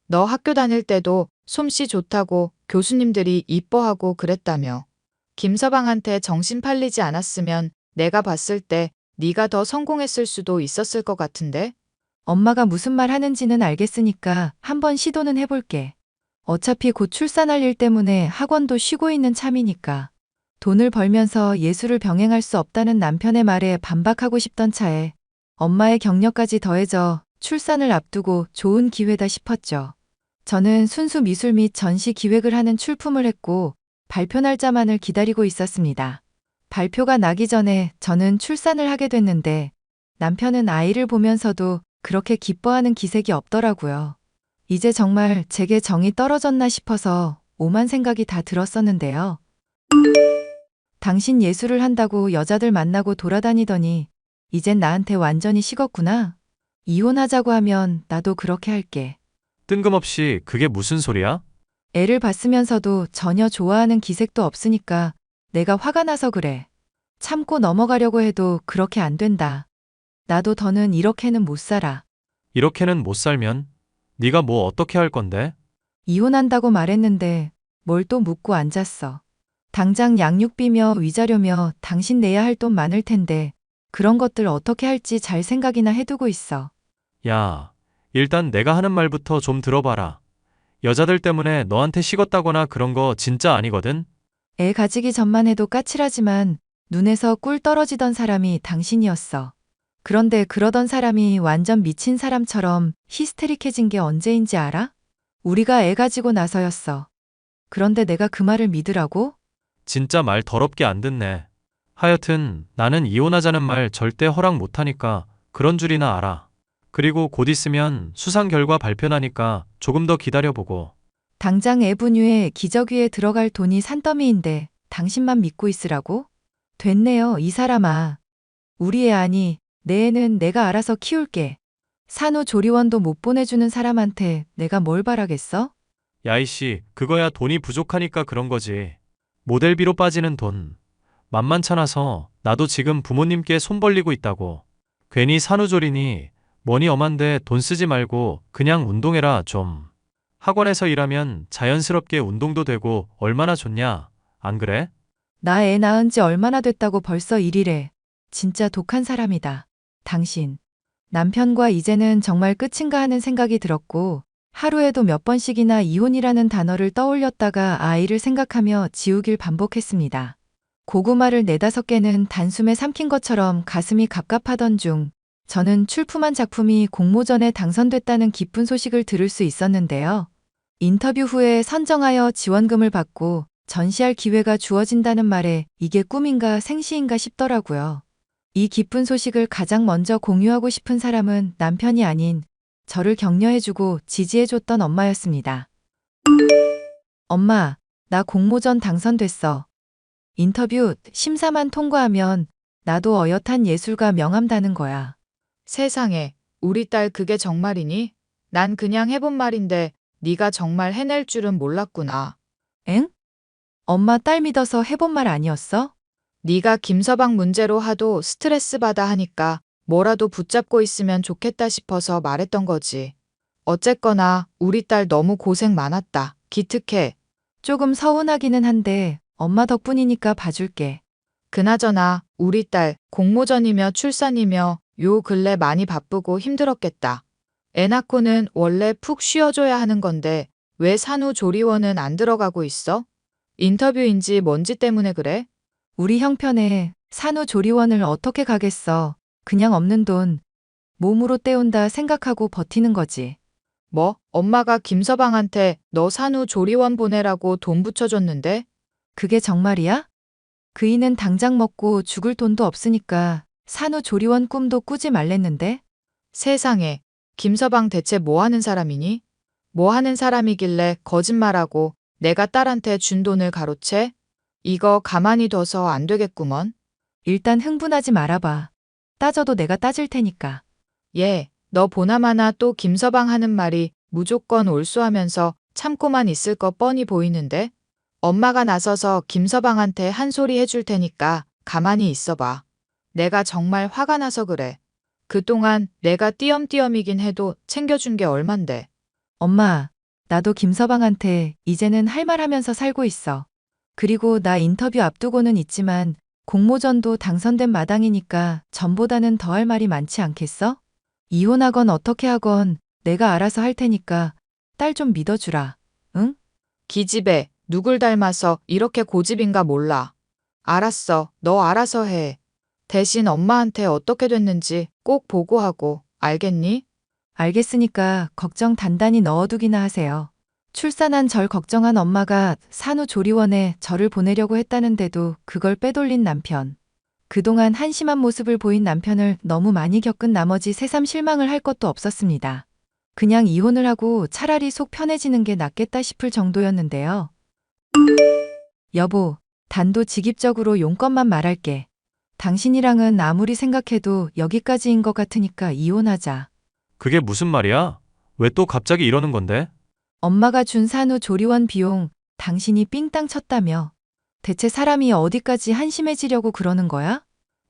너 학교 다닐 때도 솜씨 좋다고 교수님들이 이뻐하고 그랬다며. 김서방한테 정신 팔리지 않았으면 내가 봤을 때 네가 더 성공했을 수도 있었을 것 같은데? 엄마가 무슨 말 하는지는 알겠으니까 한번 시도는 해볼게. 어차피 곧 출산할 일 때문에 학원도 쉬고 있는 참이니까. 돈을 벌면서 예술을 병행할 수 없다는 남편의 말에 반박하고 싶던 차에 엄마의 격려까지 더해져 출산을 앞두고 좋은 기회다 싶었죠. 저는 순수 미술 및 전시 기획을 하는 출품을 했고 발표 날짜만을 기다리고 있었습니다. 발표가 나기 전에 저는 출산을 하게 됐는데 남편은 아이를 보면서도 그렇게 기뻐하는 기색이 없더라고요. 이제 정말 제게 정이 떨어졌나 싶어서 오만 생각이 다 들었었는데요. 당신 예술을 한다고 여자들 만나고 돌아다니더니 이젠 나한테 완전히 식었구나. 이혼하자고 하면 나도 그렇게 할게. 뜬금없이 그게 무슨 소리야? 애를 봤으면서도 전혀 좋아하는 기색도 없으니까 내가 화가 나서 그래. 참고 넘어가려고 해도 그렇게 안 된다. 나도 더는 이렇게는 못 살아. 이렇게는 못 살면 네가 뭐 어떻게 할 건데? 이혼한다고 말했는데 뭘 또 묻고 앉았어. 당장 양육비며 위자료며 당신 내야 할 돈 많을 텐데 그런 것들 어떻게 할지 잘 생각이나 해두고 있어. 야, 일단 내가 하는 말부터 좀 들어봐라. 여자들 때문에 너한테 식었다거나 그런 거 진짜 아니거든? 애 가지기 전만 해도 까칠하지만 눈에서 꿀 떨어지던 사람이 당신이었어. 그런데 그러던 사람이 완전 미친 사람처럼 히스테릭해진 게 언제인지 알아? 우리가 애 가지고 나서였어. 그런데 내가 그 말을 믿으라고? 진짜 말 더럽게 안 듣네. 하여튼 나는 이혼하자는 말 절대 허락 못하니까 그런 줄이나 알아. 그리고 곧 있으면 수상 결과 발표나니까 조금 더 기다려보고. 당장 애 분유에 기저귀에 들어갈 돈이 산더미인데 당신만 믿고 있으라고? 됐네요, 이 사람아. 우리 애 아니, 내 애는 내가 알아서 키울게. 산후조리원도 못 보내주는 사람한테 내가 뭘 바라겠어? 야이씨, 그거야 돈이 부족하니까 그런 거지. 모델비로 빠지는 돈. 만만찮아서 나도 지금 부모님께 손 벌리고 있다고. 괜히 산후조리니 뭐니 엄한데 돈 쓰지 말고 그냥 운동해라 좀. 학원에서 일하면 자연스럽게 운동도 되고 얼마나 좋냐, 안 그래? 나 애 낳은 지 얼마나 됐다고 벌써 일이래. 진짜 독한 사람이다. 당신. 남편과 이제는 정말 끝인가 하는 생각이 들었고, 하루에도 몇 번씩이나 이혼이라는 단어를 떠올렸다가 아이를 생각하며 지우길 반복했습니다. 고구마를 4-5개는 단숨에 삼킨 것처럼 가슴이 갑갑하던 중, 저는 출품한 작품이 공모전에 당선됐다는 기쁜 소식을 들을 수 있었는데요. 인터뷰 후에 선정하여 지원금을 받고 전시할 기회가 주어진다는 말에 이게 꿈인가 생시인가 싶더라고요. 이 기쁜 소식을 가장 먼저 공유하고 싶은 사람은 남편이 아닌 저를 격려해주고 지지해줬던 엄마였습니다. 엄마, 나 공모전 당선됐어. 인터뷰 심사만 통과하면 나도 어엿한 예술가 명함 다는 거야. 세상에, 우리 딸 그게 정말이니? 난 그냥 해본 말인데 네가 정말 해낼 줄은 몰랐구나. 엥? 엄마 딸 믿어서 해본 말 아니었어? 네가 김서방 문제로 하도 스트레스 받아 하니까 뭐라도 붙잡고 있으면 좋겠다 싶어서 말했던 거지. 어쨌거나 우리 딸 너무 고생 많았다. 기특해. 조금 서운하기는 한데 엄마 덕분이니까 봐줄게. 그나저나 우리 딸 공모전이며 출산이며 요 근래 많이 바쁘고 힘들었겠다. 애 낳고는 원래 푹 쉬어줘야 하는 건데 왜 산후조리원은 안 들어가고 있어? 인터뷰인지 뭔지 때문에 그래? 우리 형편에 산후조리원을 어떻게 가겠어. 그냥 없는 돈 몸으로 때운다 생각하고 버티는 거지. 뭐? 엄마가 김서방한테 너 산후조리원 보내라고 돈 붙여줬는데? 그게 정말이야? 그이는 당장 먹고 죽을 돈도 없으니까 산후조리원 꿈도 꾸지 말랬는데? 세상에, 김서방 대체 뭐 하는 사람이니? 뭐 하는 사람이길래 거짓말하고 내가 딸한테 준 돈을 가로채? 이거 가만히 둬서 안 되겠구먼. 일단 흥분하지 말아봐. 따져도 내가 따질 테니까. 얘, 너 보나마나 또 김서방 하는 말이 무조건 옳수하면서 참고만 있을 거 뻔히 보이는데? 엄마가 나서서 김서방한테 한 소리 해줄 테니까 가만히 있어봐. 내가 정말 화가 나서 그래. 그동안 내가 띄엄띄엄이긴 해도 챙겨준 게 얼만데. 엄마, 나도 김서방한테 이제는 할 말 하면서 살고 있어. 그리고 나 인터뷰 앞두고는 있지만 공모전도 당선된 마당이니까 전보다는 더 할 말이 많지 않겠어? 이혼하건 어떻게 하건 내가 알아서 할 테니까 딸 좀 믿어주라. 응? 기집애, 누굴 닮아서 이렇게 고집인가 몰라. 알았어, 너 알아서 해. 대신 엄마한테 어떻게 됐는지 꼭 보고하고, 알겠니? 알겠으니까 걱정 단단히 넣어두기나 하세요. 출산한 절 걱정한 엄마가 산후조리원에 저를 보내려고 했다는데도 그걸 빼돌린 남편. 그동안 한심한 모습을 보인 남편을 너무 많이 겪은 나머지 새삼 실망을 할 것도 없었습니다. 그냥 이혼을 하고 차라리 속 편해지는 게 낫겠다 싶을 정도였는데요. 여보, 단도직입적으로 용건만 말할게. 당신이랑은 아무리 생각해도 여기까지인 것 같으니까 이혼하자. 그게 무슨 말이야? 왜 또 갑자기 이러는 건데? 엄마가 준 산후조리원 비용 당신이 삥땅 쳤다며. 대체 사람이 어디까지 한심해지려고 그러는 거야?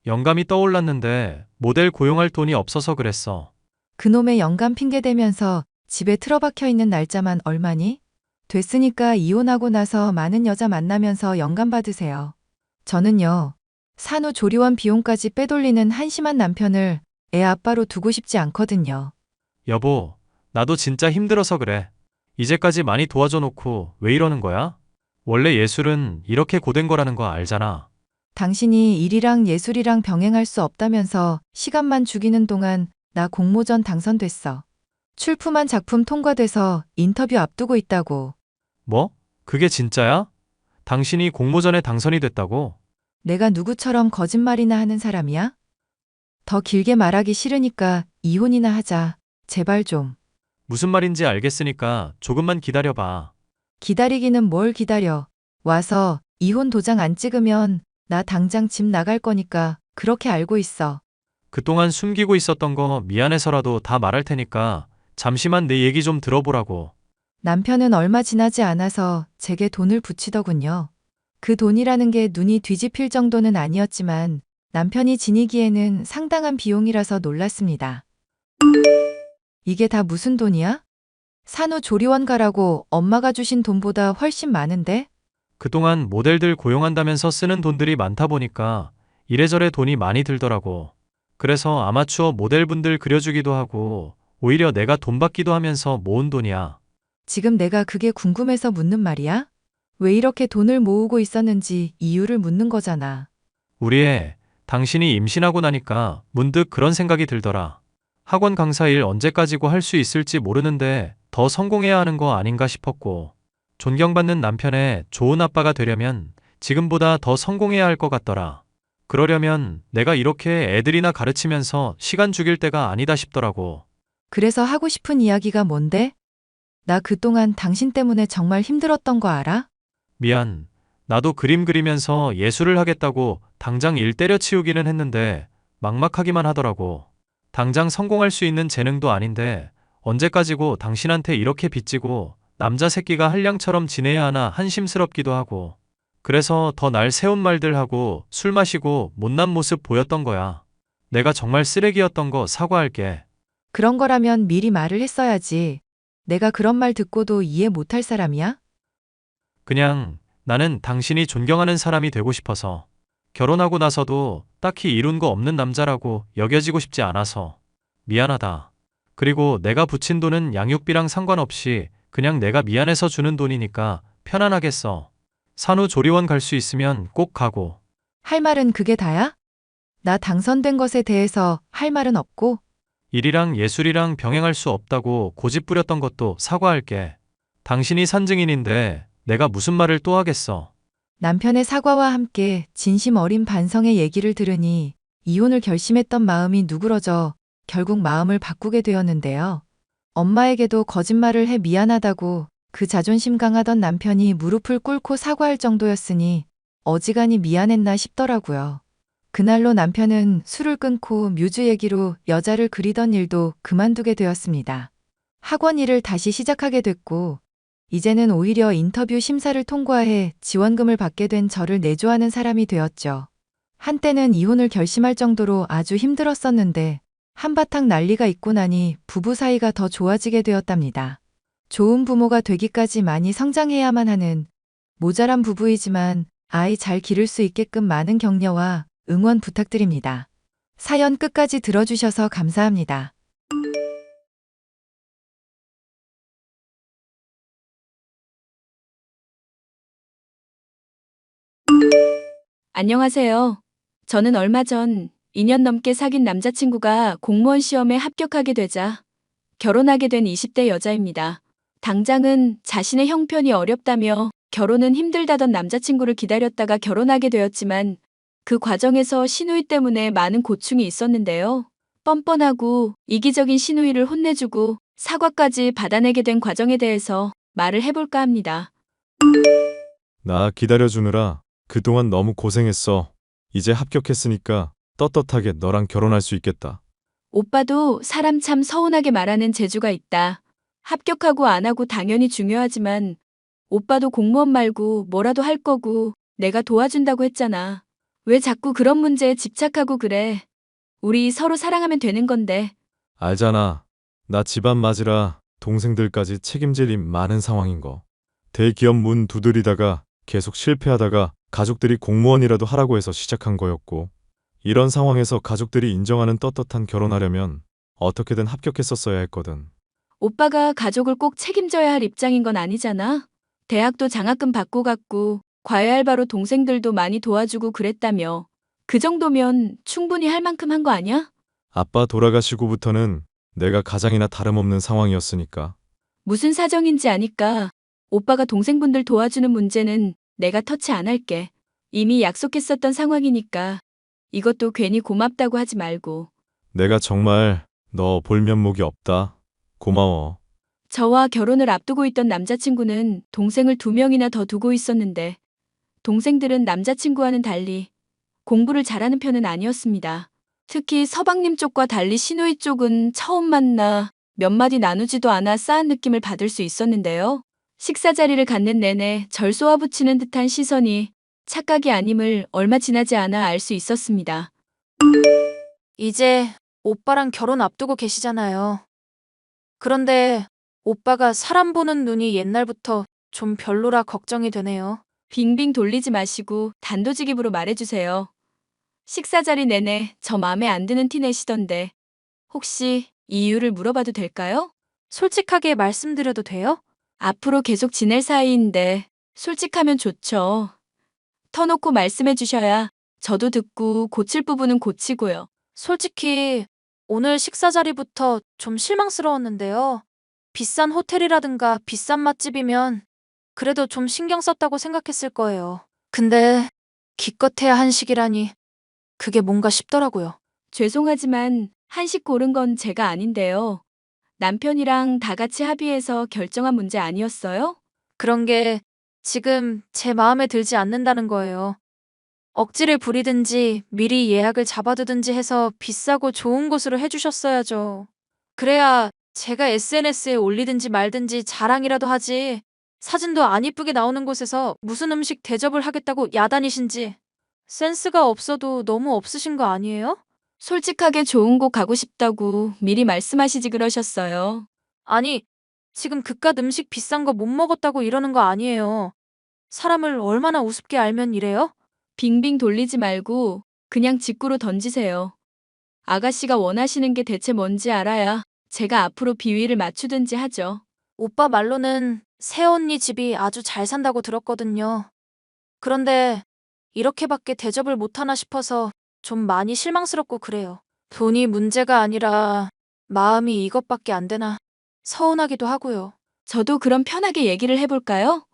영감이 떠올랐는데 모델 고용할 돈이 없어서 그랬어. 그놈의 영감 핑계 대면서 집에 틀어박혀 있는 날짜만 얼마니? 됐으니까 이혼하고 나서 많은 여자 만나면서 영감 받으세요. 저는요, 산후조리원 비용까지 빼돌리는 한심한 남편을 애 아빠로 두고 싶지 않거든요. 여보, 나도 진짜 힘들어서 그래. 이제까지 많이 도와줘 놓고 왜 이러는 거야? 원래 예술은 이렇게 고된 거라는 거 알잖아. 당신이 일이랑 예술이랑 병행할 수 없다면서 시간만 죽이는 동안 나 공모전 당선됐어. 출품한 작품 통과돼서 인터뷰 앞두고 있다고. 뭐? 그게 진짜야? 당신이 공모전에 당선이 됐다고? 내가 누구처럼 거짓말이나 하는 사람이야? 더 길게 말하기 싫으니까 이혼이나 하자. 제발 좀. 무슨 말인지 알겠으니까 조금만 기다려봐. 기다리기는 뭘 기다려. 와서 이혼 도장 안 찍으면 나 당장 집 나갈 거니까 그렇게 알고 있어. 그동안 숨기고 있었던 거 미안해서라도 다 말할 테니까 잠시만 내 얘기 좀 들어보라고. 남편은 얼마 지나지 않아서 제게 돈을 붙이더군요. 그 돈이라는 게 눈이 뒤집힐 정도는 아니었지만 남편이 지니기에는 상당한 비용이라서 놀랐습니다. 이게 다 무슨 돈이야? 산후조리원 가라고 엄마가 주신 돈보다 훨씬 많은데? 그동안 모델들 고용한다면서 쓰는 돈들이 많다 보니까 이래저래 돈이 많이 들더라고. 그래서 아마추어 모델분들 그려주기도 하고 오히려 내가 돈 받기도 하면서 모은 돈이야. 지금 내가 그게 궁금해서 묻는 말이야? 왜 이렇게 돈을 모으고 있었는지 이유를 묻는 거잖아. 우리 애, 당신이 임신하고 나니까 문득 그런 생각이 들더라. 학원 강사 일 언제까지고 할 수 있을지 모르는데 더 성공해야 하는 거 아닌가 싶었고, 존경받는 남편의 좋은 아빠가 되려면 지금보다 더 성공해야 할 것 같더라. 그러려면 내가 이렇게 애들이나 가르치면서 시간 죽일 때가 아니다 싶더라고. 그래서 하고 싶은 이야기가 뭔데? 나 그동안 당신 때문에 정말 힘들었던 거 알아? 미안. 나도 그림 그리면서 예술을 하겠다고 당장 일 때려치우기는 했는데 막막하기만 하더라고. 당장 성공할 수 있는 재능도 아닌데 언제까지고 당신한테 이렇게 빚지고 남자 새끼가 한량처럼 지내야 하나 한심스럽기도 하고. 그래서 더 날 세운 말들 하고 술 마시고 못난 모습 보였던 거야. 내가 정말 쓰레기였던 거 사과할게. 그런 거라면 미리 말을 했어야지. 내가 그런 말 듣고도 이해 못할 사람이야? 그냥 나는 당신이 존경하는 사람이 되고 싶어서. 결혼하고 나서도 딱히 이룬 거 없는 남자라고 여겨지고 싶지 않아서. 미안하다. 그리고 내가 붙인 돈은 양육비랑 상관없이 그냥 내가 미안해서 주는 돈이니까 편안하게 써. 산후조리원 갈 수 있으면 꼭 가고. 할 말은 그게 다야? 나 당선된 것에 대해서 할 말은 없고, 일이랑 예술이랑 병행할 수 없다고 고집 부렸던 것도 사과할게. 당신이 산 증인인데 내가 무슨 말을 또 하겠어. 남편의 사과와 함께 진심 어린 반성의 얘기를 들으니 이혼을 결심했던 마음이 누그러져 결국 마음을 바꾸게 되었는데요. 엄마에게도 거짓말을 해 미안하다고 그 자존심 강하던 남편이 무릎을 꿇고 사과할 정도였으니 어지간히 미안했나 싶더라고요. 그날로 남편은 술을 끊고 뮤즈 얘기로 여자를 그리던 일도 그만두게 되었습니다. 학원 일을 다시 시작하게 됐고, 이제는 오히려 인터뷰 심사를 통과해 지원금을 받게 된 저를 내조하는 사람이 되었죠. 한때는 이혼을 결심할 정도로 아주 힘들었었는데 한바탕 난리가 있고 나니 부부 사이가 더 좋아지게 되었답니다. 좋은 부모가 되기까지 많이 성장해야만 하는 모자란 부부이지만 아이 잘 기를 수 있게끔 많은 격려와 응원 부탁드립니다. 사연 끝까지 들어주셔서 감사합니다. 안녕하세요. 저는 얼마 전 2년 넘게 사귄 남자친구가 공무원 시험에 합격하게 되자 결혼하게 된 20대 여자입니다. 당장은 자신의 형편이 어렵다며 결혼은 힘들다던 남자친구를 기다렸다가 결혼하게 되었지만 그 과정에서 시누이 때문에 많은 고충이 있었는데요. 뻔뻔하고 이기적인 시누이를 혼내주고 사과까지 받아내게 된 과정에 대해서 말을 해볼까 합니다. 나 기다려주느라 그동안 너무 고생했어. 이제 합격했으니까 떳떳하게 너랑 결혼할 수 있겠다. 오빠도 사람 참 서운하게 말하는 재주가 있다. 합격하고 안 하고 당연히 중요하지만 오빠도 공무원 말고 뭐라도 할 거고 내가 도와준다고 했잖아. 왜 자꾸 그런 문제에 집착하고 그래? 우리 서로 사랑하면 되는 건데. 알잖아. 나 집안 맞으라 동생들까지 책임질 일 많은 상황인 거. 대기업 문 두드리다가 계속 실패하다가 가족들이 공무원이라도 하라고 해서 시작한 거였고, 이런 상황에서 가족들이 인정하는 떳떳한 결혼하려면 어떻게든 합격했었어야 했거든. 오빠가 가족을 꼭 책임져야 할 입장인 건 아니잖아. 대학도 장학금 받고 갔고 과외 알바로 동생들도 많이 도와주고 그랬다며. 그 정도면 충분히 할 만큼 한 거 아니야? 아빠 돌아가시고부터는 내가 가장이나 다름없는 상황이었으니까. 무슨 사정인지 아니까 오빠가 동생분들 도와주는 문제는 내가 터치 안 할게. 이미 약속했었던 상황이니까 이것도 괜히 고맙다고 하지 말고. 내가 정말 너 볼 면목이 없다. 고마워. 저와 결혼을 앞두고 있던 남자친구는 동생을 2명이나 더 두고 있었는데 동생들은 남자친구와는 달리 공부를 잘하는 편은 아니었습니다. 특히 서방님 쪽과 달리 시누이 쪽은 처음 만나 몇 마디 나누지도 않아 싸한 느낌을 받을 수 있었는데요. 식사 자리를 갖는 내내 절 쏘아붙이는 듯한 시선이 착각이 아님을 얼마 지나지 않아 알 수 있었습니다. 이제 오빠랑 결혼 앞두고 계시잖아요. 그런데 오빠가 사람 보는 눈이 옛날부터 좀 별로라 걱정이 되네요. 빙빙 돌리지 마시고 단도직입으로 말해주세요. 식사 자리 내내 저 마음에 안 드는 티 내시던데 혹시 이유를 물어봐도 될까요? 솔직하게 말씀드려도 돼요? 앞으로 계속 지낼 사이인데 솔직하면 좋죠. 터놓고 말씀해 주셔야 저도 듣고 고칠 부분은 고치고요. 솔직히 오늘 식사 자리부터 좀 실망스러웠는데요. 비싼 호텔이라든가 비싼 맛집이면 그래도 좀 신경 썼다고 생각했을 거예요. 근데 기껏해야 한식이라니 그게 뭔가 싶더라고요. 죄송하지만 한식 고른 건 제가 아닌데요. 남편이랑 다 같이 합의해서 결정한 문제 아니었어요? 그런 게 지금 제 마음에 들지 않는다는 거예요. 억지를 부리든지 미리 예약을 잡아두든지 해서 비싸고 좋은 곳으로 해주셨어야죠. 그래야 제가 SNS에 올리든지 말든지 자랑이라도 하지. 사진도 안 이쁘게 나오는 곳에서 무슨 음식 대접을 하겠다고 야단이신지. 센스가 없어도 너무 없으신 거 아니에요? 솔직하게 좋은 곳 가고 싶다고 미리 말씀하시지 그러셨어요. 아니, 지금 그깟 음식 비싼 거 못 먹었다고 이러는 거 아니에요. 사람을 얼마나 우습게 알면 이래요? 빙빙 돌리지 말고 그냥 직구로 던지세요. 아가씨가 원하시는 게 대체 뭔지 알아야 제가 앞으로 비위를 맞추든지 하죠. 오빠 말로는 새언니 집이 아주 잘 산다고 들었거든요. 그런데 이렇게밖에 대접을 못하나 싶어서 좀 많이 실망스럽고 그래요. 돈이 문제가 아니라 마음이 이것밖에 안 되나 서운하기도 하고요. 저도 그럼 편하게 얘기를 해볼까요?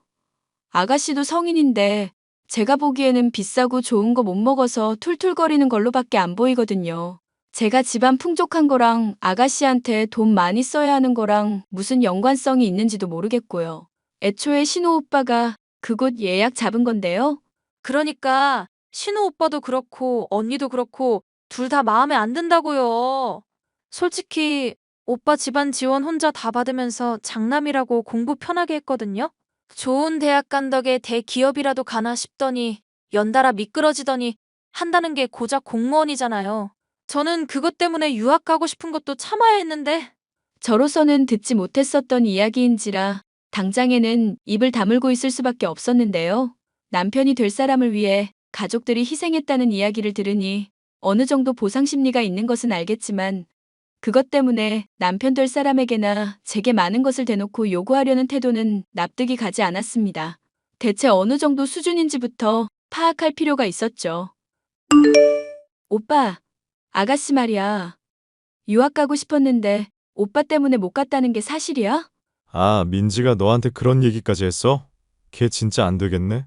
아가씨도 성인인데 제가 보기에는 비싸고 좋은 거 못 먹어서 툴툴거리는 걸로밖에 안 보이거든요. 제가 집안 풍족한 거랑 아가씨한테 돈 많이 써야 하는 거랑 무슨 연관성이 있는지도 모르겠고요. 애초에 신호 오빠가 그곳 예약 잡은 건데요. 그러니까 신우 오빠도 그렇고 언니도 그렇고 둘 다 마음에 안 든다고요. 솔직히 오빠 집안 지원 혼자 다 받으면서 장남이라고 공부 편하게 했거든요. 좋은 대학 간 덕에 대기업이라도 가나 싶더니 연달아 미끄러지더니 한다는 게 고작 공무원이잖아요. 저는 그것 때문에 유학 가고 싶은 것도 참아야 했는데 저로서는 듣지 못했었던 이야기인지라 당장에는 입을 다물고 있을 수밖에 없었는데요. 남편이 될 사람을 위해 가족들이 희생했다는 이야기를 들으니 어느 정도 보상 심리가 있는 것은 알겠지만 그것 때문에 남편 될 사람에게나 제게 많은 것을 대놓고 요구하려는 태도는 납득이 가지 않았습니다. 대체 어느 정도 수준인지부터 파악할 필요가 있었죠. 오빠, 아가씨 말이야. 유학 가고 싶었는데 오빠 때문에 못 갔다는 게 사실이야? 아, 민지가 너한테 그런 얘기까지 했어? 걔 진짜 안 되겠네?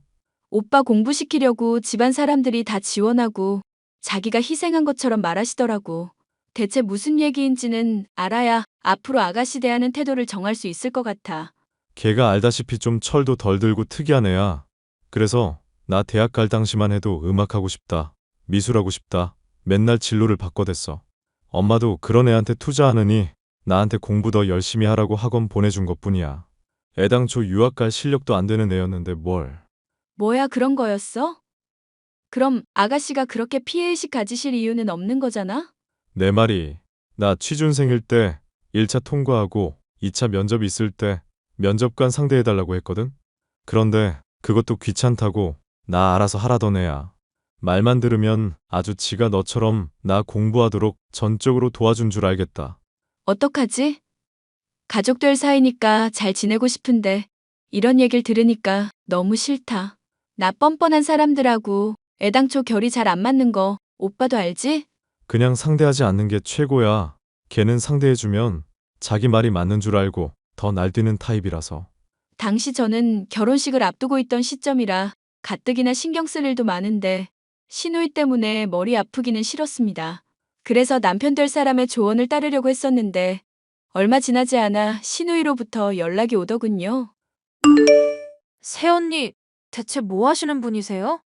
오빠 공부시키려고 집안 사람들이 다 지원하고 자기가 희생한 것처럼 말하시더라고. 대체 무슨 얘기인지는 알아야 앞으로 아가씨 대하는 태도를 정할 수 있을 것 같아. 걔가 알다시피 좀 철도 덜 들고 특이한 애야. 그래서 나 대학 갈 당시만 해도 음악하고 싶다. 미술하고 싶다. 맨날 진로를 바꿔댔어. 엄마도 그런 애한테 투자하느니 나한테 공부 더 열심히 하라고 학원 보내준 것뿐이야. 애당초 유학 갈 실력도 안 되는 애였는데 뭘. 뭐야 그런 거였어? 그럼 아가씨가 그렇게 피해의식 가지실 이유는 없는 거잖아? 내 말이 나 취준생일 때 1차 통과하고 2차 면접 있을 때 면접관 상대해달라고 했거든? 그런데 그것도 귀찮다고 나 알아서 하라던 애야. 말만 들으면 아주 지가 너처럼 나 공부하도록 전적으로 도와준 줄 알겠다. 어떡하지? 가족 될 사이니까 잘 지내고 싶은데 이런 얘기를 들으니까 너무 싫다. 나 뻔뻔한 사람들하고 애당초 결이 잘 안 맞는 거 오빠도 알지? 그냥 상대하지 않는 게 최고야. 걔는 상대해주면 자기 말이 맞는 줄 알고 더 날뛰는 타입이라서. 당시 저는 결혼식을 앞두고 있던 시점이라 가뜩이나 신경 쓸 일도 많은데 시누이 때문에 머리 아프기는 싫었습니다. 그래서 남편 될 사람의 조언을 따르려고 했었는데 얼마 지나지 않아 시누이로부터 연락이 오더군요. 새언니 대체 뭐 하시는 분이세요?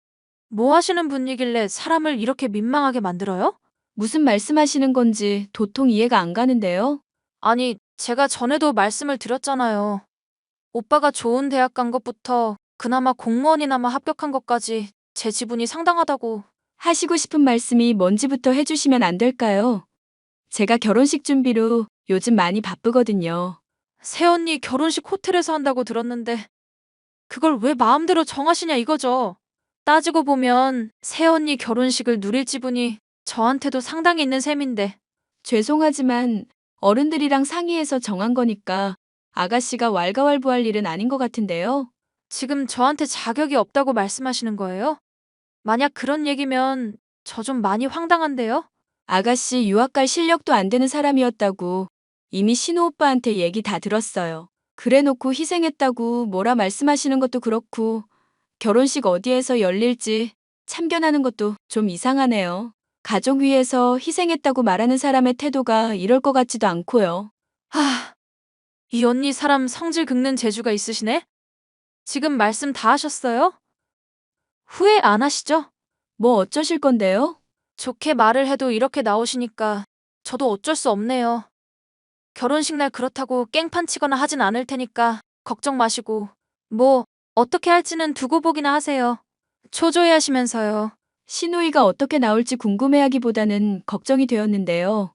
뭐 하시는 분이길래 사람을 이렇게 민망하게 만들어요? 무슨 말씀하시는 건지 도통 이해가 안 가는데요. 아니, 제가 전에도 말씀을 드렸잖아요. 오빠가 좋은 대학 간 것부터 그나마 공무원이나마 합격한 것까지 제 지분이 상당하다고. 하시고 싶은 말씀이 뭔지부터 해주시면 안 될까요? 제가 결혼식 준비로 요즘 많이 바쁘거든요. 새언니 결혼식 호텔에서 한다고 들었는데 그걸 왜 마음대로 정하시냐 이거죠. 따지고 보면 새언니 결혼식을 누릴 지분이 저한테도 상당히 있는 셈인데. 죄송하지만 어른들이랑 상의해서 정한 거니까 아가씨가 왈가왈부할 일은 아닌 것 같은데요. 지금 저한테 자격이 없다고 말씀하시는 거예요? 만약 그런 얘기면 저 좀 많이 황당한데요? 아가씨 유학 갈 실력도 안 되는 사람이었다고 이미 신우 오빠한테 얘기 다 들었어요. 그래놓고 희생했다고 뭐라 말씀하시는 것도 그렇고 결혼식 어디에서 열릴지 참견하는 것도 좀 이상하네요. 가족 위해서 희생했다고 말하는 사람의 태도가 이럴 것 같지도 않고요. 이 언니 사람 성질 긁는 재주가 있으시네? 지금 말씀 다 하셨어요? 후회 안 하시죠? 뭐 어쩌실 건데요? 좋게 말을 해도 이렇게 나오시니까 저도 어쩔 수 없네요. 결혼식 날 그렇다고 깽판 치거나 하진 않을 테니까 걱정 마시고 뭐 어떻게 할지는 두고 보기나 하세요. 초조해 하시면서요. 신우이가 어떻게 나올지 궁금해하기보다는 걱정이 되었는데요.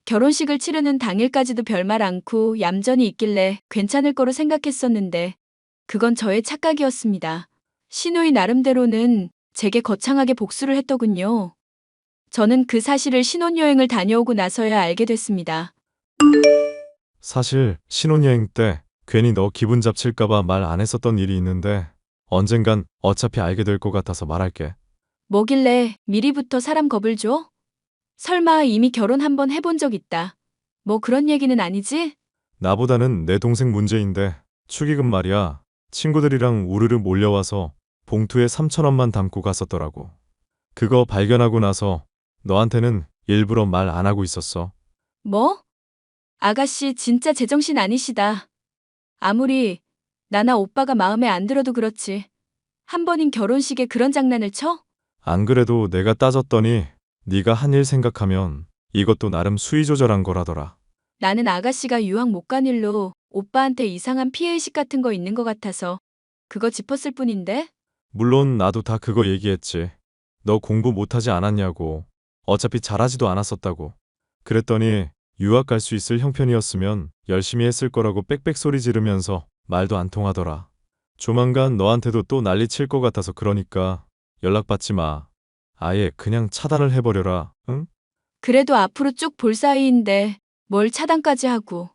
결혼식을 치르는 당일까지도 별말 않고 얌전히 있길래 괜찮을 거로 생각했었는데 그건 저의 착각이었습니다. 신우이 나름대로는 제게 거창하게 복수를 했더군요. 저는 그 사실을 신혼여행을 다녀오고 나서야 알게 됐습니다. 사실 신혼여행 때 괜히 너 기분 잡칠까봐 말 안 했었던 일이 있는데 언젠간 어차피 알게 될 것 같아서 말할게. 뭐길래 미리부터 사람 겁을 줘? 설마 이미 결혼 한번 해본 적 있다. 뭐 그런 얘기는 아니지? 나보다는 내 동생 문제인데 축의금 말이야. 친구들이랑 우르르 몰려와서 봉투에 3,000원만 담고 갔었더라고. 그거 발견하고 나서 너한테는 일부러 말 안 하고 있었어. 뭐? 아가씨 진짜 제정신 아니시다. 아무리 나나 오빠가 마음에 안 들어도 그렇지. 한 번인 결혼식에 그런 장난을 쳐? 안 그래도 내가 따졌더니 네가 한 일 생각하면 이것도 나름 수위 조절한 거라더라. 나는 아가씨가 유학 못 간 일로 오빠한테 이상한 피해의식 같은 거 있는 것 같아서 그거 짚었을 뿐인데? 물론 나도 다 그거 얘기했지. 너 공부 못하지 않았냐고. 어차피 잘하지도 않았었다고. 그랬더니 유학 갈 수 있을 형편이었으면 열심히 했을 거라고 빽빽 소리 지르면서 말도 안 통하더라. 조만간 너한테도 또 난리 칠 것 같아서 그러니까 연락받지 마. 아예 그냥 차단을 해버려라. 응? 그래도 앞으로 쭉 볼 사이인데 뭘 차단까지 하고.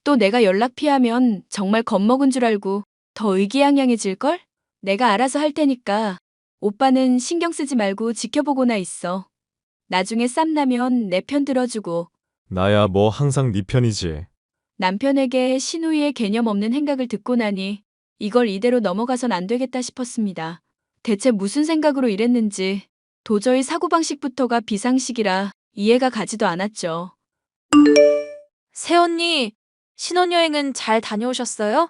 또 내가 연락 피하면 정말 겁먹은 줄 알고 더 의기양양해질걸? 내가 알아서 할 테니까 오빠는 신경 쓰지 말고 지켜보고나 있어. 나중에 쌈나면 내 편 들어주고. 나야 뭐 항상 네 편이지. 남편에게 신우이의 개념 없는 행각을 듣고 나니 이걸 이대로 넘어가선 안 되겠다 싶었습니다. 대체 무슨 생각으로 이랬는지 도저히 사고방식부터가 비상식이라 이해가 가지도 않았죠. 새언니, 신혼여행은 잘 다녀오셨어요?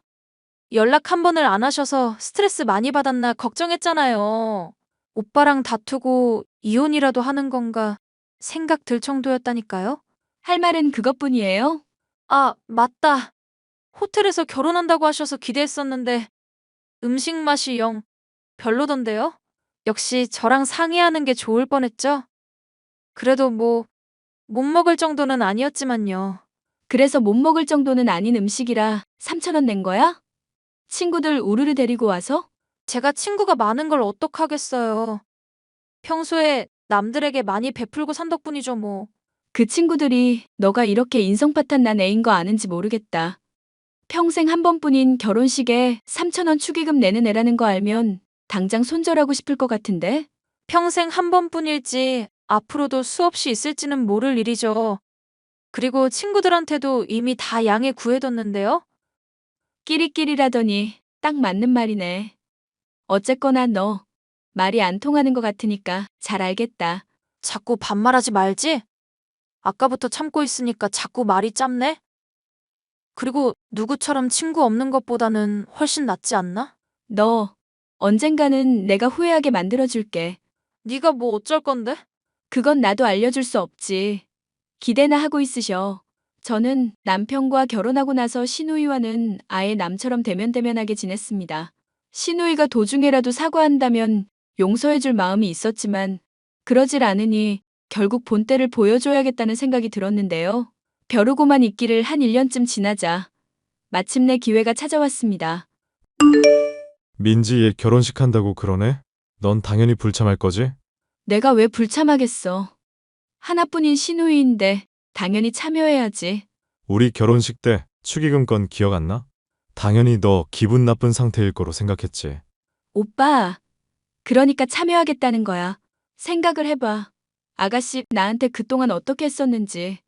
연락 한 번을 안 하셔서 스트레스 많이 받았나 걱정했잖아요. 오빠랑 다투고 이혼이라도 하는 건가 생각 들 정도였다니까요. 할 말은 그것뿐이에요? 아, 맞다. 호텔에서 결혼한다고 하셔서 기대했었는데 음식 맛이 영 별로던데요? 역시 저랑 상의하는 게 좋을 뻔했죠? 그래도 뭐 못 먹을 정도는 아니었지만요. 그래서 못 먹을 정도는 아닌 음식이라 3,000원 낸 거야? 친구들 우르르 데리고 와서? 제가 친구가 많은 걸 어떡하겠어요. 평소에 남들에게 많이 베풀고 산 덕분이죠 뭐. 그 친구들이 너가 이렇게 인성파탄 난 애인 거 아는지 모르겠다. 평생 한 번뿐인 결혼식에 3,000원 축의금 내는 애라는 거 알면 당장 손절하고 싶을 것 같은데? 평생 한 번뿐일지 앞으로도 수없이 있을지는 모를 일이죠. 그리고 친구들한테도 이미 다 양해 구해뒀는데요. 끼리끼리라더니 딱 맞는 말이네. 어쨌거나 너 말이 안 통하는 것 같으니까 잘 알겠다. 자꾸 반말하지 말지? 아까부터 참고 있으니까 자꾸 말이 짧네? 그리고 누구처럼 친구 없는 것보다는 훨씬 낫지 않나? 너 언젠가는 내가 후회하게 만들어줄게. 네가 뭐 어쩔 건데? 그건 나도 알려줄 수 없지. 기대나 하고 있으셔. 저는 남편과 결혼하고 나서 신우이와는 아예 남처럼 대면대면하게 지냈습니다. 신우이가 도중에라도 사과한다면 용서해줄 마음이 있었지만 그러질 않으니 결국 본때를 보여줘야겠다는 생각이 들었는데요. 벼르고만 있기를 한 1년쯤 지나자 마침내 기회가 찾아왔습니다. 민지 얘 결혼식 한다고 그러네? 넌 당연히 불참할 거지? 내가 왜 불참하겠어. 하나뿐인 시누이인데 당연히 참여해야지. 우리 결혼식 때 축의금 건 기억 안 나? 당연히 너 기분 나쁜 상태일 거로 생각했지. 오빠, 그러니까 참여하겠다는 거야. 생각을 해봐. 아가씨 나한테 그동안 어떻게 했었는지.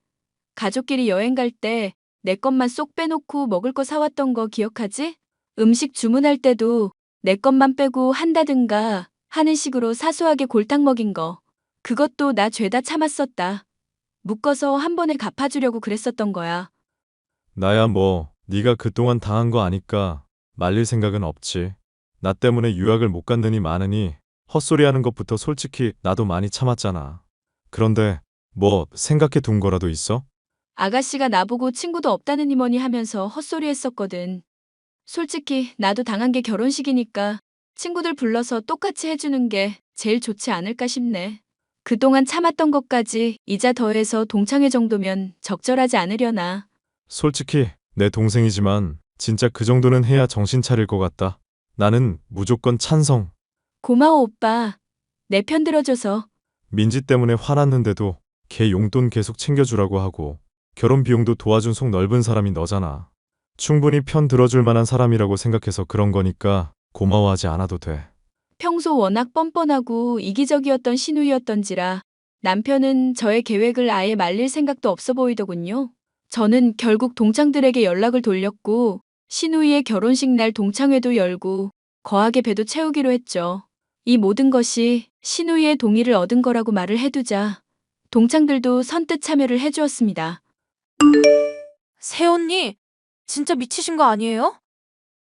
가족끼리 여행 갈 때 내 것만 쏙 빼놓고 먹을 거 사왔던 거 기억하지? 음식 주문할 때도 내 것만 빼고 한다든가 하는 식으로 사소하게 골탕 먹인 거. 그것도 나 죄다 참았었다. 묶어서 한 번에 갚아주려고 그랬었던 거야. 나야 뭐 네가 그동안 당한 거 아니까 말릴 생각은 없지. 나 때문에 유학을 못 간다니 많으니 헛소리하는 것부터 솔직히 나도 많이 참았잖아. 그런데 뭐 생각해 둔 거라도 있어? 아가씨가 나보고 친구도 없다느니 뭐니 하면서 헛소리 했었거든. 솔직히 나도 당한 게 결혼식이니까 친구들 불러서 똑같이 해주는 게 제일 좋지 않을까 싶네. 그동안 참았던 것까지 이자 더해서 동창회 정도면 적절하지 않으려나. 솔직히 내 동생이지만 진짜 그 정도는 해야 정신 차릴 것 같다. 나는 무조건 찬성. 고마워 오빠. 내 편 들어줘서. 민지 때문에 화났는데도 걔 용돈 계속 챙겨주라고 하고 결혼 비용도 도와준 속 넓은 사람이 너잖아. 충분히 편 들어줄 만한 사람이라고 생각해서 그런 거니까 고마워하지 않아도 돼. 평소 워낙 뻔뻔하고 이기적이었던 시누이였던지라 남편은 저의 계획을 아예 말릴 생각도 없어 보이더군요. 저는 결국 동창들에게 연락을 돌렸고 시누이의 결혼식 날 동창회도 열고 거하게 배도 채우기로 했죠. 이 모든 것이 시누이의 동의를 얻은 거라고 말을 해두자 동창들도 선뜻 참여를 해주었습니다. 새언니, 진짜 미치신 거 아니에요?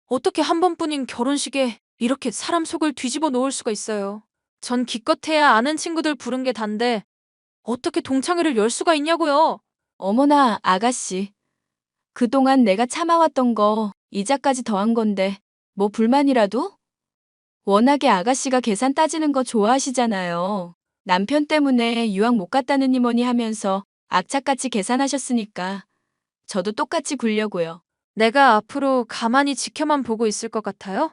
어떻게 한 번뿐인 결혼식에 이렇게 사람 속을 뒤집어 놓을 수가 있어요. 전 기껏해야 아는 친구들 부른 게 단데 어떻게 동창회를 열 수가 있냐고요. 어머나 아가씨. 그동안 내가 참아왔던 거 이자까지 더한 건데 뭐 불만이라도? 워낙에 아가씨가 계산 따지는 거 좋아하시잖아요. 남편 때문에 유학 못 갔다느니 뭐니 하면서 악착같이 계산하셨으니까 저도 똑같이 굴려고요. 내가 앞으로 가만히 지켜만 보고 있을 것 같아요?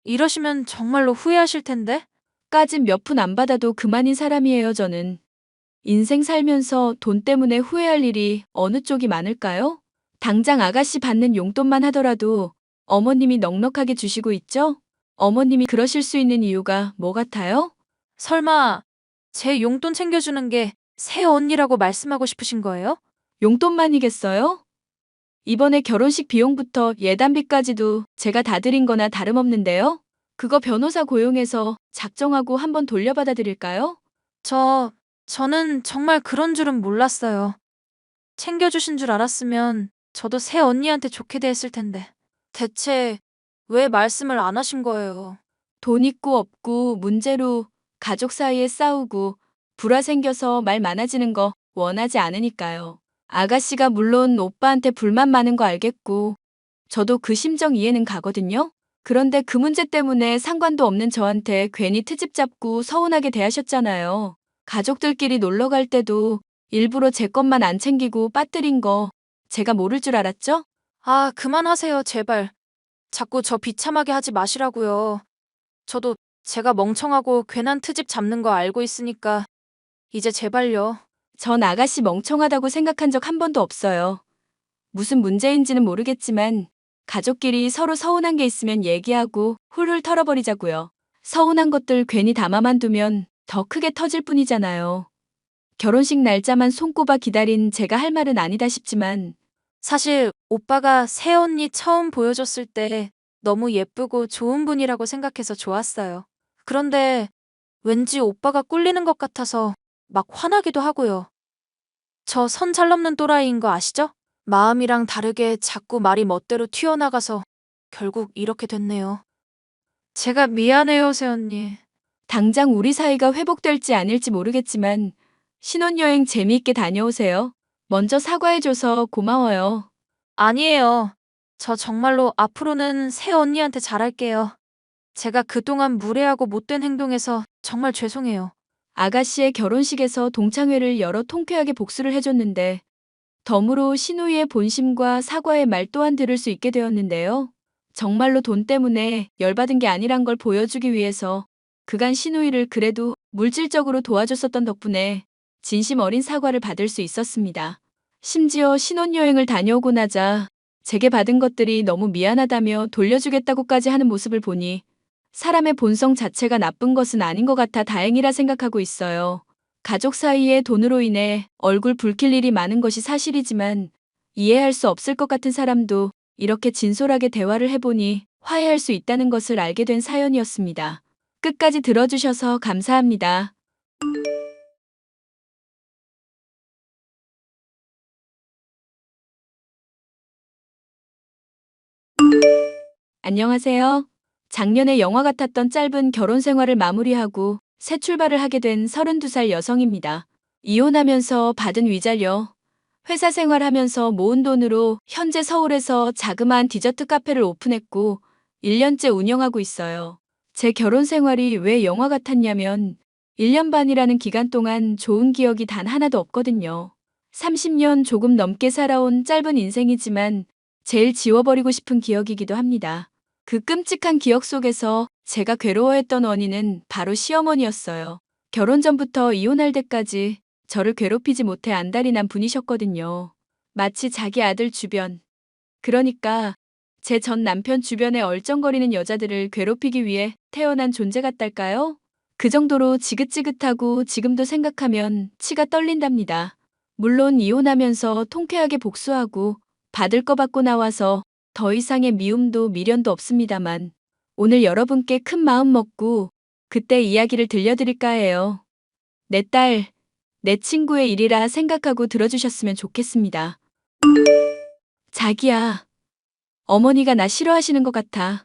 이러시면 정말로 후회하실 텐데. 까진 몇 푼 안 받아도 그만인 사람이에요, 저는. 인생 살면서 돈 때문에 후회할 일이 어느 쪽이 많을까요? 당장 아가씨 받는 용돈만 하더라도 어머님이 넉넉하게 주시고 있죠? 어머님이 그러실 수 있는 이유가 뭐 같아요? 설마 제 용돈 챙겨주는 게 새언니라고 말씀하고 싶으신 거예요? 용돈만이겠어요? 이번에 결혼식 비용부터 예단비까지도 제가 다 드린 거나 다름없는데요? 그거 변호사 고용해서 작정하고 한번 돌려받아 드릴까요? 저는 정말 그런 줄은 몰랐어요. 챙겨주신 줄 알았으면 저도 새언니한테 좋게 대했을 텐데. 대체 왜 말씀을 안 하신 거예요? 돈 있고 없고 문제로 가족 사이에 싸우고 불화 생겨서 말 많아지는 거 원하지 않으니까요. 아가씨가 물론 오빠한테 불만 많은 거 알겠고 저도 그 심정 이해는 가거든요. 그런데 그 문제 때문에 상관도 없는 저한테 괜히 트집 잡고 서운하게 대하셨잖아요. 가족들끼리 놀러 갈 때도 일부러 제 것만 안 챙기고 빠뜨린 거 제가 모를 줄 알았죠? 아, 그만하세요, 제발. 자꾸 저 비참하게 하지 마시라고요. 저도 제가 멍청하고 괜한 트집 잡는 거 알고 있으니까 이제 제발요. 전 아가씨 멍청하다고 생각한 적 한 번도 없어요. 무슨 문제인지는 모르겠지만 가족끼리 서로 서운한 게 있으면 얘기하고 훌훌 털어버리자고요. 서운한 것들 괜히 담아만 두면 더 크게 터질 뿐이잖아요. 결혼식 날짜만 손꼽아 기다린 제가 할 말은 아니다 싶지만 사실 오빠가 새언니 처음 보여줬을 때 너무 예쁘고 좋은 분이라고 생각해서 좋았어요. 그런데 왠지 오빠가 꿀리는 것 같아서 막 화나기도 하고요. 저 선 잘 넘는 또라이인 거 아시죠? 마음이랑 다르게 자꾸 말이 멋대로 튀어나가서 결국 이렇게 됐네요. 제가 미안해요, 새언니. 당장 우리 사이가 회복될지 아닐지 모르겠지만 신혼여행 재미있게 다녀오세요. 먼저 사과해줘서 고마워요. 아니에요. 저 정말로 앞으로는 새언니한테 잘할게요. 제가 그동안 무례하고 못된 행동해서 정말 죄송해요. 아가씨의 결혼식에서 동창회를 열어 통쾌하게 복수를 해줬는데 덤으로 시누이의 본심과 사과의 말 또한 들을 수 있게 되었는데요. 정말로 돈 때문에 열받은 게 아니란 걸 보여주기 위해서 그간 시누이를 그래도 물질적으로 도와줬었던 덕분에 진심 어린 사과를 받을 수 있었습니다. 심지어 신혼여행을 다녀오고 나자 제게 받은 것들이 너무 미안하다며 돌려주겠다고까지 하는 모습을 보니 사람의 본성 자체가 나쁜 것은 아닌 것 같아 다행이라 생각하고 있어요. 가족 사이에 돈으로 인해 얼굴 붉힐 일이 많은 것이 사실이지만 이해할 수 없을 것 같은 사람도 이렇게 진솔하게 대화를 해보니 화해할 수 있다는 것을 알게 된 사연이었습니다. 끝까지 들어주셔서 감사합니다. 안녕하세요. 작년에 영화 같았던 짧은 결혼 생활을 마무리하고 새 출발을 하게 된 32살 여성입니다. 이혼하면서 받은 위자료, 회사 생활하면서 모은 돈으로 현재 서울에서 자그마한 디저트 카페를 오픈했고 1년째 운영하고 있어요. 제 결혼 생활이 왜 영화 같았냐면 1년 반이라는 기간 동안 좋은 기억이 단 하나도 없거든요. 30년 조금 넘게 살아온 짧은 인생이지만 제일 지워버리고 싶은 기억이기도 합니다. 그 끔찍한 기억 속에서 제가 괴로워했던 원인은 바로 시어머니였어요. 결혼 전부터 이혼할 때까지 저를 괴롭히지 못해 안달이 난 분이셨거든요. 마치 자기 아들 주변, 그러니까 제 전 남편 주변에 얼쩡거리는 여자들을 괴롭히기 위해 태어난 존재 같달까요? 그 정도로 지긋지긋하고 지금도 생각하면 치가 떨린답니다. 물론 이혼하면서 통쾌하게 복수하고 받을 거 받고 나와서 더 이상의 미움도 미련도 없습니다만 오늘 여러분께 큰 마음 먹고 그때 이야기를 들려드릴까 해요. 내 딸, 내 친구의 일이라 생각하고 들어주셨으면 좋겠습니다. 자기야, 어머니가 나 싫어하시는 것 같아.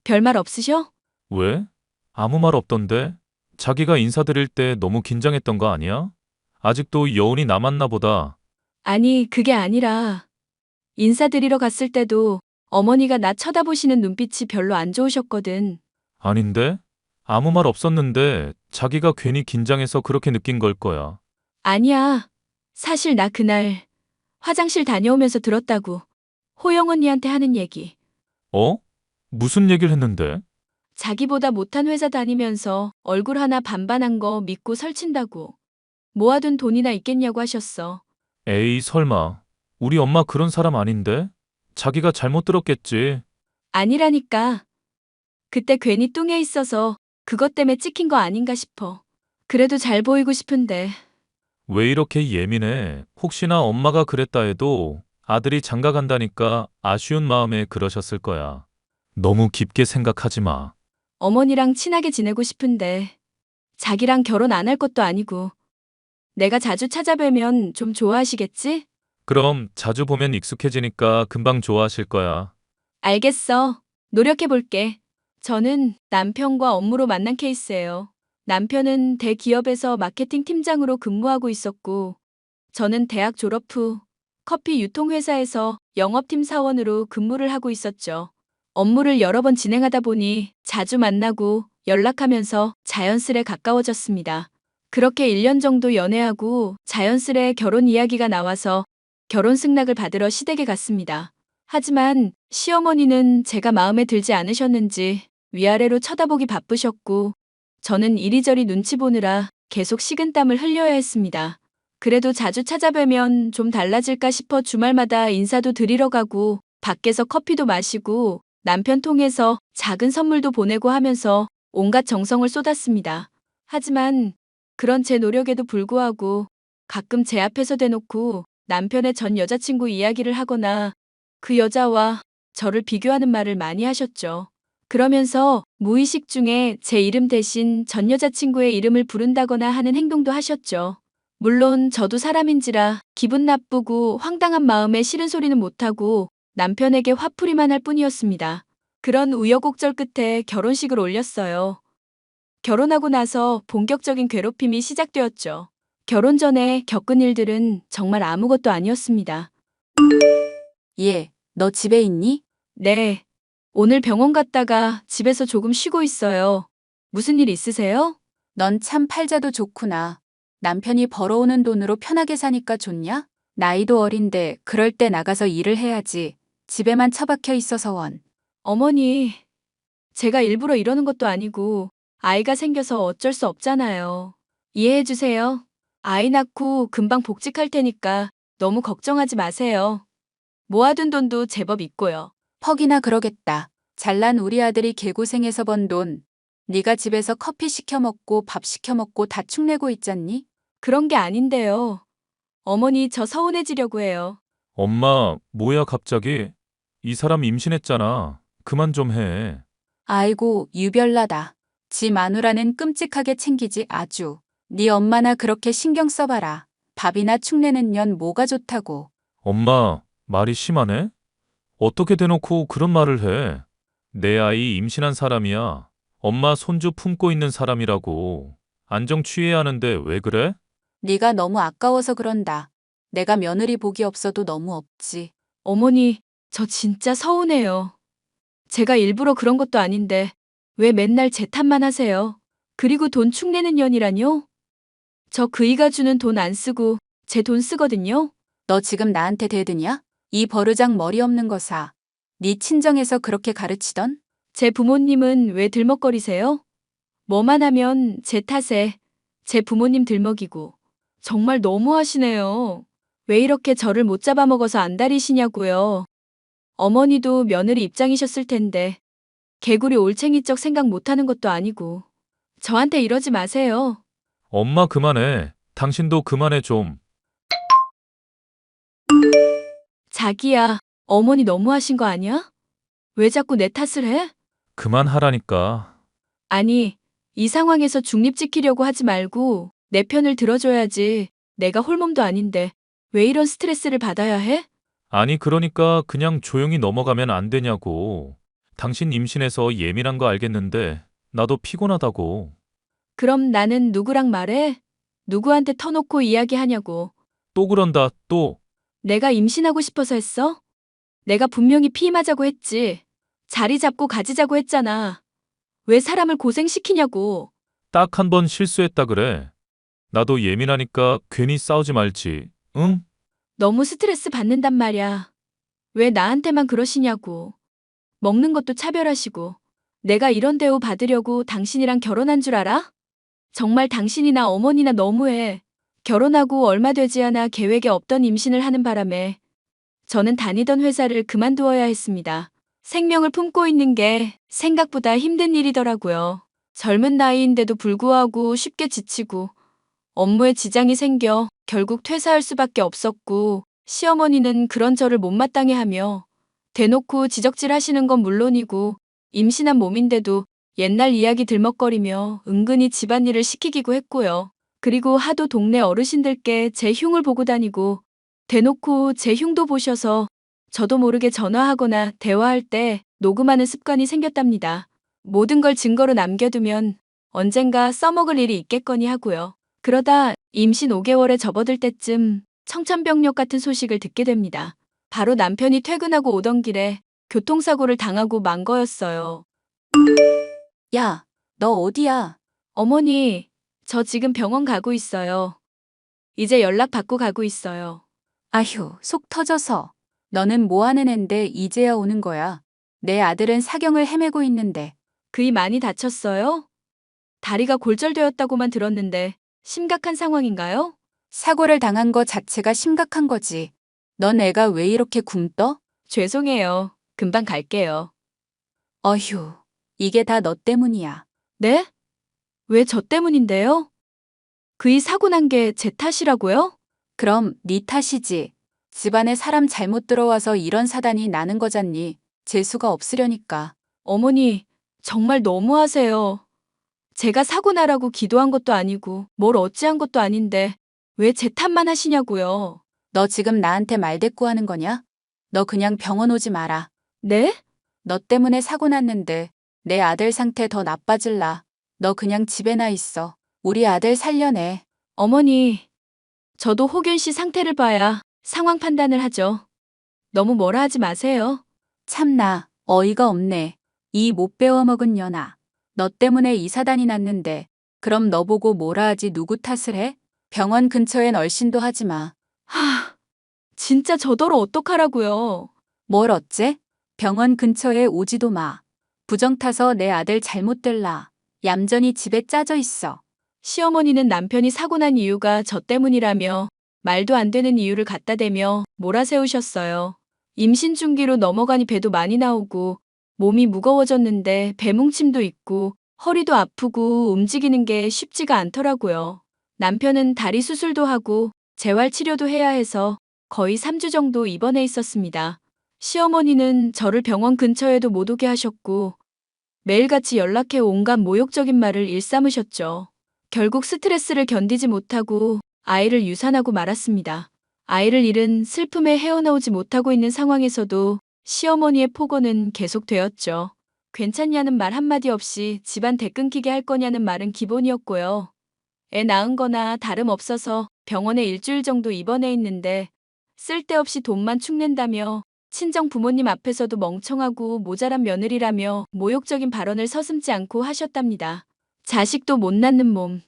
별말 없으셔? 왜? 아무 말 없던데? 자기가 인사드릴 때 너무 긴장했던 거 아니야? 아직도 여운이 남았나 보다. 아니, 그게 아니라 인사드리러 갔을 때도 어머니가 나 쳐다보시는 눈빛이 별로 안 좋으셨거든. 아닌데? 아무 말 없었는데 자기가 괜히 긴장해서 그렇게 느낀 걸 거야. 아니야. 사실 나 그날 화장실 다녀오면서 들었다고. 호영 언니한테 하는 얘기. 어? 무슨 얘기를 했는데? 자기보다 못한 회사 다니면서 얼굴 하나 반반한 거 믿고 설친다고. 모아둔 돈이나 있겠냐고 하셨어. 에이, 설마. 우리 엄마 그런 사람 아닌데? 자기가 잘못 들었겠지. 아니라니까. 그때 괜히 뚱해 있어서 그것 때문에 찍힌 거 아닌가 싶어. 그래도 잘 보이고 싶은데. 왜 이렇게 예민해? 혹시나 엄마가 그랬다 해도 아들이 장가 간다니까 아쉬운 마음에 그러셨을 거야. 너무 깊게 생각하지 마. 어머니랑 친하게 지내고 싶은데 자기랑 결혼 안 할 것도 아니고 내가 자주 찾아뵈면 좀 좋아하시겠지? 그럼 자주 보면 익숙해지니까 금방 좋아하실 거야. 알겠어. 노력해볼게. 저는 남편과 업무로 만난 케이스예요. 남편은 대기업에서 마케팅 팀장으로 근무하고 있었고 저는 대학 졸업 후 커피 유통회사에서 영업팀 사원으로 근무를 하고 있었죠. 업무를 여러 번 진행하다 보니 자주 만나고 연락하면서 자연스레 가까워졌습니다. 그렇게 1년 정도 연애하고 자연스레 결혼 이야기가 나와서 결혼 승낙을 받으러 시댁에 갔습니다. 하지만 시어머니는 제가 마음에 들지 않으셨는지 위아래로 쳐다보기 바쁘셨고 저는 이리저리 눈치 보느라 계속 식은땀을 흘려야 했습니다. 그래도 자주 찾아뵈면 좀 달라질까 싶어 주말마다 인사도 드리러 가고 밖에서 커피도 마시고 남편 통해서 작은 선물도 보내고 하면서 온갖 정성을 쏟았습니다. 하지만 그런 제 노력에도 불구하고 가끔 제 앞에서 대놓고 남편의 전 여자친구 이야기를 하거나 그 여자와 저를 비교하는 말을 많이 하셨죠. 그러면서 무의식 중에 제 이름 대신 전 여자친구의 이름을 부른다거나 하는 행동도 하셨죠. 물론 저도 사람인지라 기분 나쁘고 황당한 마음에 싫은 소리는 못하고 남편에게 화풀이만 할 뿐이었습니다. 그런 우여곡절 끝에 결혼식을 올렸어요. 결혼하고 나서 본격적인 괴롭힘이 시작되었죠. 결혼 전에 겪은 일들은 정말 아무것도 아니었습니다. 얘, 너 집에 있니? 네. 오늘 병원 갔다가 집에서 조금 쉬고 있어요. 무슨 일 있으세요? 넌 참 팔자도 좋구나. 남편이 벌어오는 돈으로 편하게 사니까 좋냐? 나이도 어린데 그럴 때 나가서 일을 해야지. 집에만 처박혀 있어서 원. 어머니, 제가 일부러 이러는 것도 아니고 아이가 생겨서 어쩔 수 없잖아요. 이해해주세요. 아이 낳고 금방 복직할 테니까 너무 걱정하지 마세요. 모아둔 돈도 제법 있고요. 퍽이나 그러겠다. 잘난 우리 아들이 개고생해서 번 돈. 네가 집에서 커피 시켜 먹고 밥 시켜 먹고 다 축내고 있잖니? 그런 게 아닌데요. 어머니 저 서운해지려고 해요. 엄마, 뭐야 갑자기? 이 사람 임신했잖아. 그만 좀 해. 아이고 유별나다. 지 마누라는 끔찍하게 챙기지 아주. 네 엄마나 그렇게 신경 써봐라. 밥이나 축내는 년 뭐가 좋다고. 엄마, 말이 심하네? 어떻게 대놓고 그런 말을 해? 내 아이 임신한 사람이야. 엄마 손주 품고 있는 사람이라고. 안정 취해야 하는데 왜 그래? 네가 너무 아까워서 그런다. 내가 며느리 복이 없어도 너무 없지. 어머니, 저 진짜 서운해요. 제가 일부러 그런 것도 아닌데 왜 맨날 제 탓만 하세요? 그리고 돈 축내는 년이라뇨? 저 그이가 주는 돈 안 쓰고 제 돈 쓰거든요. 너 지금 나한테 대드냐? 이 버르장 머리 없는 거사. 네 친정에서 그렇게 가르치던? 제 부모님은 왜 들먹거리세요? 뭐만 하면 제 탓에 제 부모님 들먹이고. 정말 너무하시네요. 왜 이렇게 저를 못 잡아먹어서 안달이시냐고요. 어머니도 며느리 입장이셨을 텐데 개구리 올챙이적 생각 못하는 것도 아니고 저한테 이러지 마세요. 엄마 그만해. 당신도 그만해 좀. 자기야, 어머니 너무하신 거 아니야? 왜 자꾸 내 탓을 해? 그만하라니까. 아니, 이 상황에서 중립 지키려고 하지 말고 내 편을 들어줘야지. 내가 홀몸도 아닌데 왜 이런 스트레스를 받아야 해? 아니 그러니까 그냥 조용히 넘어가면 안 되냐고. 당신 임신해서 예민한 거 알겠는데 나도 피곤하다고. 그럼 나는 누구랑 말해? 누구한테 터놓고 이야기하냐고. 또 그런다 또. 내가 임신하고 싶어서 했어? 내가 분명히 피임하자고 했지. 자리 잡고 가지자고 했잖아. 왜 사람을 고생시키냐고. 딱 한 번 실수했다 그래. 나도 예민하니까 괜히 싸우지 말지. 응? 너무 스트레스 받는단 말야. 왜 나한테만 그러시냐고. 먹는 것도 차별하시고. 내가 이런 대우 받으려고 당신이랑 결혼한 줄 알아? 정말 당신이나 어머니나 너무해. 결혼하고 얼마 되지 않아 계획에 없던 임신을 하는 바람에 저는 다니던 회사를 그만두어야 했습니다. 생명을 품고 있는 게 생각보다 힘든 일이더라고요. 젊은 나이인데도 불구하고 쉽게 지치고 업무에 지장이 생겨 결국 퇴사할 수밖에 없었고 시어머니는 그런 저를 못마땅해 하며 대놓고 지적질 하시는 건 물론이고 임신한 몸인데도 옛날 이야기 들먹거리며 은근히 집안일을 시키기고 했고요. 그리고 하도 동네 어르신들께 제 흉을 보고 다니고 대놓고 제 흉도 보셔서 저도 모르게 전화하거나 대화할 때 녹음하는 습관이 생겼답니다. 모든 걸 증거로 남겨두면 언젠가 써먹을 일이 있겠거니 하고요. 그러다 임신 5개월에 접어들 때쯤 청천벽력 같은 소식을 듣게 됩니다. 바로 남편이 퇴근하고 오던 길에 교통사고를 당하고 만 거였어요. 야, 너 어디야? 어머니, 저 지금 병원 가고 있어요. 이제 연락 받고 가고 있어요. 아휴, 속 터져서. 너는 뭐 하는 앤데 이제야 오는 거야. 내 아들은 사경을 헤매고 있는데. 그이 많이 다쳤어요? 다리가 골절되었다고만 들었는데 심각한 상황인가요? 사고를 당한 거 자체가 심각한 거지. 넌 애가 왜 이렇게 굼떠? 죄송해요. 금방 갈게요. 어휴, 이게 다 너 때문이야. 네? 왜 저 때문인데요? 그이 사고 난 게 제 탓이라고요? 그럼 네 탓이지. 집안에 사람 잘못 들어와서 이런 사단이 나는 거잖니. 재수가 없으려니까. 어머니, 정말 너무하세요. 제가 사고 나라고 기도한 것도 아니고 뭘 어찌한 것도 아닌데 왜 제 탓만 하시냐고요. 너 지금 나한테 말대꾸하는 거냐? 너 그냥 병원 오지 마라. 네? 너 때문에 사고 났는데 내 아들 상태 더 나빠질라. 너 그냥 집에나 있어. 우리 아들 살려내. 어머니, 저도 호균 씨 상태를 봐야 상황 판단을 하죠. 너무 뭐라 하지 마세요. 참나, 어이가 없네. 이 못 배워먹은 년아. 너 때문에 이 사단이 났는데 그럼 너 보고 뭐라 하지 누구 탓을 해? 병원 근처엔 얼씬도 하지 마. 하, 진짜 저더러 어떡하라고요. 뭘 어째? 병원 근처에 오지도 마. 부정 타서 내 아들 잘못 될라. 얌전히 집에 짜져 있어. 시어머니는 남편이 사고 난 이유가 저 때문이라며 말도 안 되는 이유를 갖다 대며 몰아세우셨어요. 임신 중기로 넘어가니 배도 많이 나오고 몸이 무거워졌는데 배뭉침도 있고 허리도 아프고 움직이는 게 쉽지가 않더라고요. 남편은 다리 수술도 하고 재활 치료도 해야 해서 거의 3주 정도 입원해 있었습니다. 시어머니는 저를 병원 근처에도 못 오게 하셨고 매일같이 연락해 온갖 모욕적인 말을 일삼으셨죠. 결국 스트레스를 견디지 못하고 아이를 유산하고 말았습니다. 아이를 잃은 슬픔에 헤어나오지 못하고 있는 상황에서도 시어머니의 폭언은 계속되었죠. 괜찮냐는 말 한마디 없이 집안 대 끊기게 할 거냐는 말은 기본이었고요. 애 낳은 거나 다름없어서 병원에 일주일 정도 입원해 있는데 쓸데없이 돈만 축낸다며 친정 부모님 앞에서도 멍청하고 모자란 며느리라며 모욕적인 발언을 서슴지 않고 하셨답니다. 자식도 못 낳는 몸,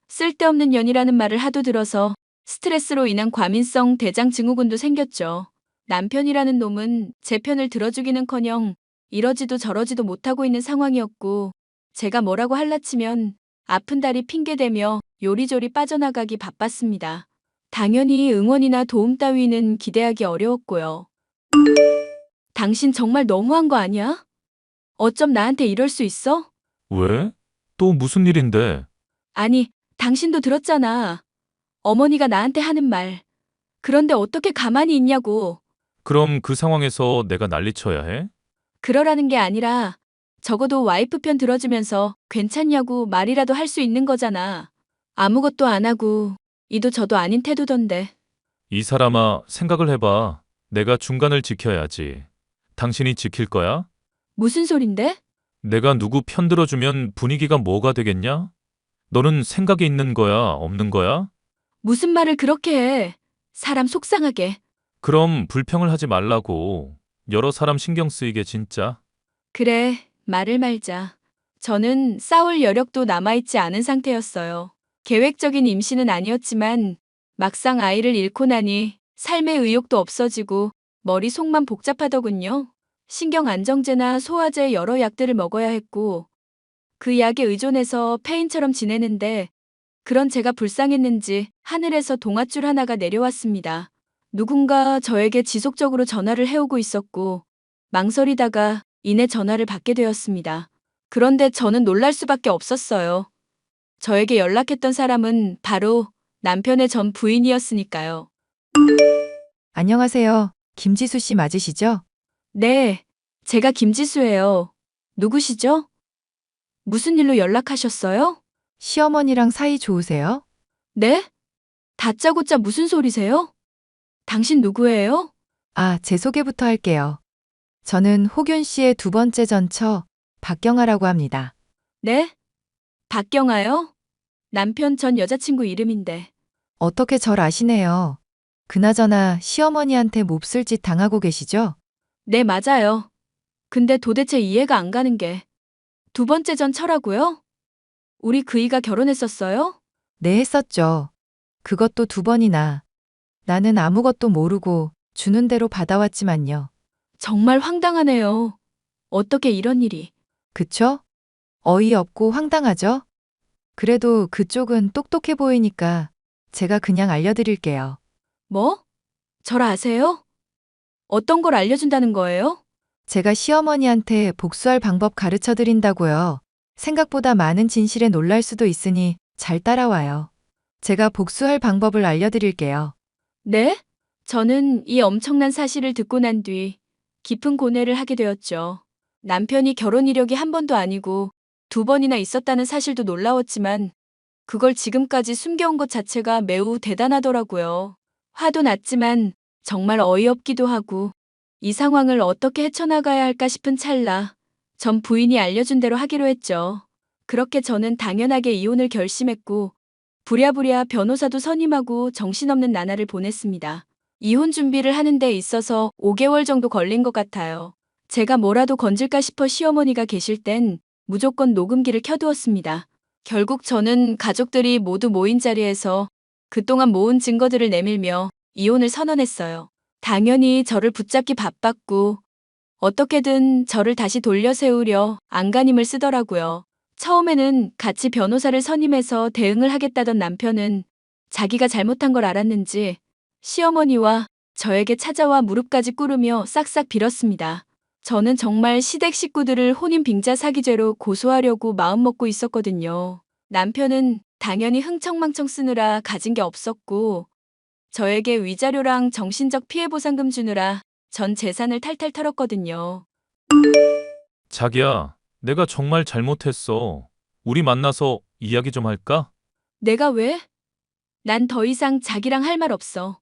쓸데없는 년이라는 말을 하도 들어서 스트레스로 인한 과민성 대장 증후군도 생겼죠. 남편이라는 놈은 제 편을 들어주기는커녕 이러지도 저러지도 못하고 있는 상황이었고 제가 뭐라고 할라치면 아픈 다리 핑계대며 요리조리 빠져나가기 바빴습니다. 당연히 응원이나 도움 따위는 기대하기 어려웠고요. 당신 정말 너무한 거 아니야? 어쩜 나한테 이럴 수 있어? 왜? 또 무슨 일인데? 아니, 당신도 들었잖아. 어머니가 나한테 하는 말. 그런데 어떻게 가만히 있냐고. 그럼 그 상황에서 내가 난리쳐야 해? 그러라는 게 아니라 적어도 와이프 편 들어주면서 괜찮냐고 말이라도 할 수 있는 거잖아. 아무것도 안 하고 이도 저도 아닌 태도던데. 이 사람아, 생각을 해봐. 내가 중간을 지켜야지. 당신이 지킬 거야? 무슨 소린데? 내가 누구 편 들어주면 분위기가 뭐가 되겠냐? 너는 생각이 있는 거야, 없는 거야? 무슨 말을 그렇게 해. 사람 속상하게. 그럼 불평을 하지 말라고. 여러 사람 신경 쓰이게 진짜. 그래, 말을 말자. 저는 싸울 여력도 남아있지 않은 상태였어요. 계획적인 임신은 아니었지만 막상 아이를 잃고 나니 삶의 의욕도 없어지고 머릿속만 복잡하더군요. 신경안정제나 소화제 여러 약들을 먹어야 했고 그 약에 의존해서 폐인처럼 지내는데 그런 제가 불쌍했는지 하늘에서 동아줄 하나가 내려왔습니다. 누군가 저에게 지속적으로 전화를 해오고 있었고 망설이다가 이내 전화를 받게 되었습니다. 그런데 저는 놀랄 수밖에 없었어요. 저에게 연락했던 사람은 바로 남편의 전 부인이었으니까요. 안녕하세요. 김지수 씨 맞으시죠? 네, 제가 김지수예요. 누구시죠? 무슨 일로 연락하셨어요? 시어머니랑 사이 좋으세요? 네? 다짜고짜 무슨 소리세요? 당신 누구예요? 아, 제 소개부터 할게요. 저는 호균 씨의 두 번째 전처 박경아라고 합니다. 네? 박경아요? 남편 전 여자친구 이름인데. 어떻게 절 아시네요. 그나저나 시어머니한테 몹쓸 짓 당하고 계시죠? 네, 맞아요. 근데 도대체 이해가 안 가는 게 두 번째 전처라고요? 우리 그이가 결혼했었어요? 네, 했었죠. 그것도 두 번이나. 나는 아무것도 모르고 주는 대로 받아왔지만요. 정말 황당하네요. 어떻게 이런 일이. 그쵸? 어이없고 황당하죠? 그래도 그쪽은 똑똑해 보이니까 제가 그냥 알려드릴게요. 뭐? 절 아세요? 어떤 걸 알려준다는 거예요? 제가 시어머니한테 복수할 방법 가르쳐 드린다고요. 생각보다 많은 진실에 놀랄 수도 있으니 잘 따라와요. 제가 복수할 방법을 알려드릴게요. 네? 저는 이 엄청난 사실을 듣고 난 뒤 깊은 고뇌를 하게 되었죠. 남편이 결혼 이력이 한 번도 아니고 두 번이나 있었다는 사실도 놀라웠지만 그걸 지금까지 숨겨온 것 자체가 매우 대단하더라고요. 화도 났지만 정말 어이없기도 하고 이 상황을 어떻게 헤쳐나가야 할까 싶은 찰나 전 부인이 알려준 대로 하기로 했죠. 그렇게 저는 당연하게 이혼을 결심했고 부랴부랴 변호사도 선임하고 정신없는 나날을 보냈습니다. 이혼 준비를 하는 데 있어서 5개월 정도 걸린 것 같아요. 제가 뭐라도 건질까 싶어 시어머니가 계실 땐 무조건 녹음기를 켜두었습니다. 결국 저는 가족들이 모두 모인 자리에서 그동안 모은 증거들을 내밀며 이혼을 선언했어요. 당연히 저를 붙잡기 바빴고 어떻게든 저를 다시 돌려 세우려 안간힘을 쓰더라고요. 처음에는 같이 변호사를 선임해서 대응을 하겠다던 남편은 자기가 잘못한 걸 알았는지 시어머니와 저에게 찾아와 무릎까지 꿇으며 싹싹 빌었습니다. 저는 정말 시댁 식구들을 혼인 빙자 사기죄로 고소하려고 마음먹고 있었거든요. 남편은 당연히 흥청망청 쓰느라 가진 게 없었고 저에게 위자료랑 정신적 피해 보상금 주느라 전 재산을 탈탈 털었거든요. 자기야, 내가 정말 잘못했어. 우리 만나서 이야기 좀 할까? 내가 왜? 난 더 이상 자기랑 할 말 없어.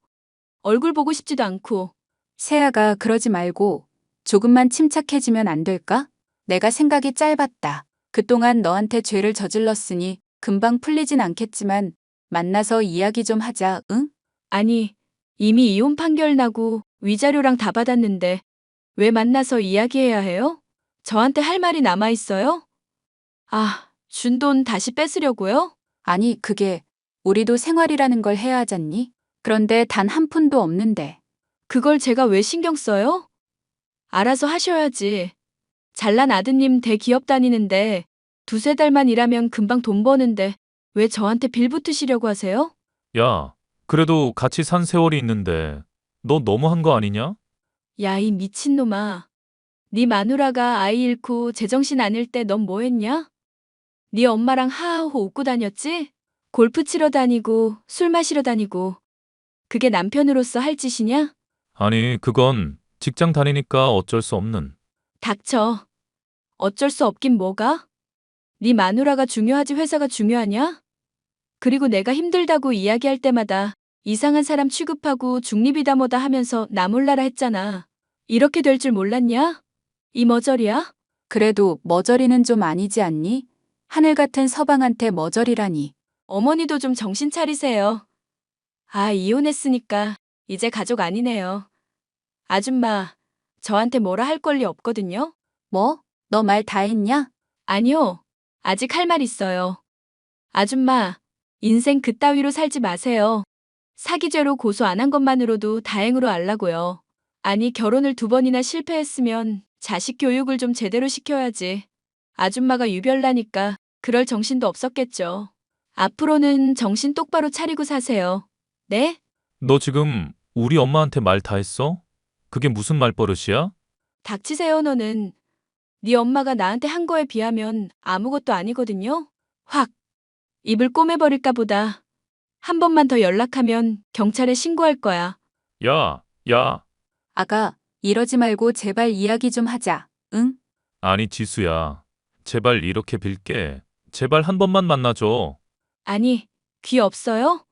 얼굴 보고 싶지도 않고. 세아가 그러지 말고 조금만 침착해지면 안 될까? 내가 생각이 짧았다. 그동안 너한테 죄를 저질렀으니 금방 풀리진 않겠지만 만나서 이야기 좀 하자, 응? 아니, 이미 이혼 판결 나고 위자료랑 다 받았는데 왜 만나서 이야기해야 해요? 저한테 할 말이 남아 있어요? 아, 준 돈 다시 뺏으려고요? 아니, 그게 우리도 생활이라는 걸 해야 하잖니? 그런데 단 한 푼도 없는데. 그걸 제가 왜 신경 써요? 알아서 하셔야지. 잘난 아드님 대기업 다니는데 두세 달만 일하면 금방 돈 버는데 왜 저한테 빌 붙으시려고 하세요? 야, 그래도 같이 산 세월이 있는데 너 너무한 거 아니냐? 야, 이 미친놈아. 네 마누라가 아이 잃고 제정신 아닐 때 넌 뭐 했냐? 네 엄마랑 하하호 웃고 다녔지? 골프 치러 다니고 술 마시러 다니고. 그게 남편으로서 할 짓이냐? 아니, 그건 직장 다니니까 어쩔 수 없는. 닥쳐. 어쩔 수 없긴 뭐가? 네 마누라가 중요하지 회사가 중요하냐? 그리고 내가 힘들다고 이야기할 때마다 이상한 사람 취급하고 중립이다 뭐다 하면서 나 몰라라 했잖아. 이렇게 될 줄 몰랐냐? 이 머저리야? 그래도 머저리는 좀 아니지 않니? 하늘 같은 서방한테 머저리라니. 어머니도 좀 정신 차리세요. 아, 이혼했으니까 이제 가족 아니네요. 아줌마, 저한테 뭐라 할 권리 없거든요? 뭐? 너 말 다 했냐? 아니요. 아직 할 말 있어요. 아줌마, 인생 그따위로 살지 마세요. 사기죄로 고소 안 한 것만으로도 다행으로 알라고요. 아니, 결혼을 2번이나 실패했으면 자식 교육을 좀 제대로 시켜야지. 아줌마가 유별나니까 그럴 정신도 없었겠죠. 앞으로는 정신 똑바로 차리고 사세요. 네? 너 지금 우리 엄마한테 말 다 했어? 그게 무슨 말버릇이야? 닥치세요, 너는. 네 엄마가 나한테 한 거에 비하면 아무것도 아니거든요. 확 입을 꼬매버릴까 보다. 한 번만 더 연락하면 경찰에 신고할 거야. 야, 야. 아가, 이러지 말고 제발 이야기 좀 하자. 응? 아니, 지수야. 제발 이렇게 빌게. 제발 한 번만 만나줘. 아니, 귀 없어요?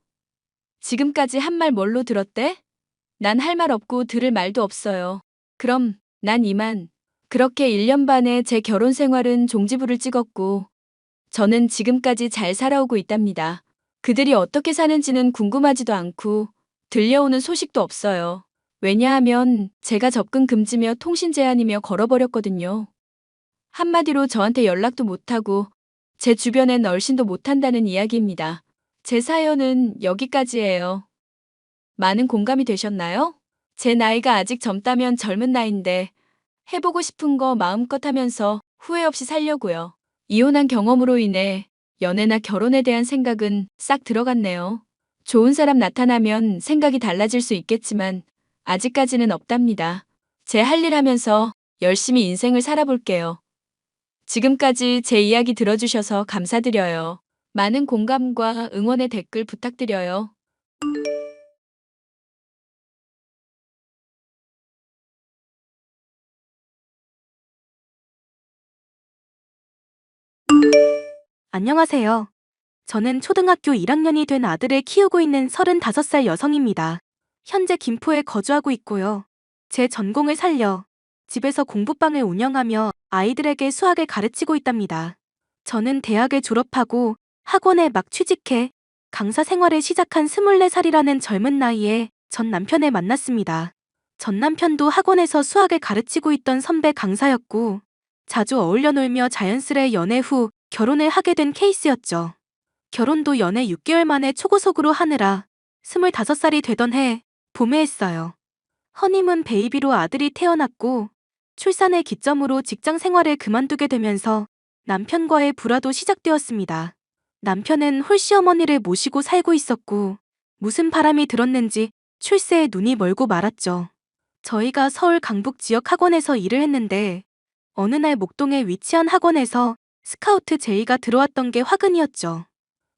지금까지 한 말 뭘로 들었대? 난 할 말 없고 들을 말도 없어요. 그럼 난 이만. 그렇게 1년 반의 제 결혼 생활은 종지부를 찍었고 저는 지금까지 잘 살아오고 있답니다. 그들이 어떻게 사는지는 궁금하지도 않고 들려오는 소식도 없어요. 왜냐하면 제가 접근 금지며 통신 제한이며 걸어버렸거든요. 한마디로 저한테 연락도 못하고 제 주변엔 얼씬도 못한다는 이야기입니다. 제 사연은 여기까지예요. 많은 공감이 되셨나요? 제 나이가 아직 젊다면 젊은 나이인데 해보고 싶은 거 마음껏 하면서 후회 없이 살려고요. 이혼한 경험으로 인해 연애나 결혼에 대한 생각은 싹 들어갔네요. 좋은 사람 나타나면 생각이 달라질 수 있겠지만 아직까지는 없답니다. 제 할 일 하면서 열심히 인생을 살아볼게요. 지금까지 제 이야기 들어주셔서 감사드려요. 많은 공감과 응원의 댓글 부탁드려요. 안녕하세요. 저는 초등학교 1학년이 된 아들을 키우고 있는 35살 여성입니다. 현재 김포에 거주하고 있고요. 제 전공을 살려 집에서 공부방을 운영하며 아이들에게 수학을 가르치고 있답니다. 저는 대학을 졸업하고 학원에 막 취직해 강사 생활을 시작한 24살이라는 젊은 나이에 전 남편을 만났습니다. 전 남편도 학원에서 수학을 가르치고 있던 선배 강사였고 자주 어울려 놀며 자연스레 연애 후 결혼을 하게 된 케이스였죠. 결혼도 연애 6개월 만에 초고속으로 하느라 25살이 되던 해 봄에 했어요. 허니문 베이비로 아들이 태어났고 출산을 기점으로 직장 생활을 그만두게 되면서 남편과의 불화도 시작되었습니다. 남편은 홀시어머니를 모시고 살고 있었고 무슨 바람이 들었는지 출세에 눈이 멀고 말았죠. 저희가 서울 강북 지역 학원에서 일을 했는데 어느 날 목동에 위치한 학원에서 스카우트 제의가 들어왔던 게 화근이었죠.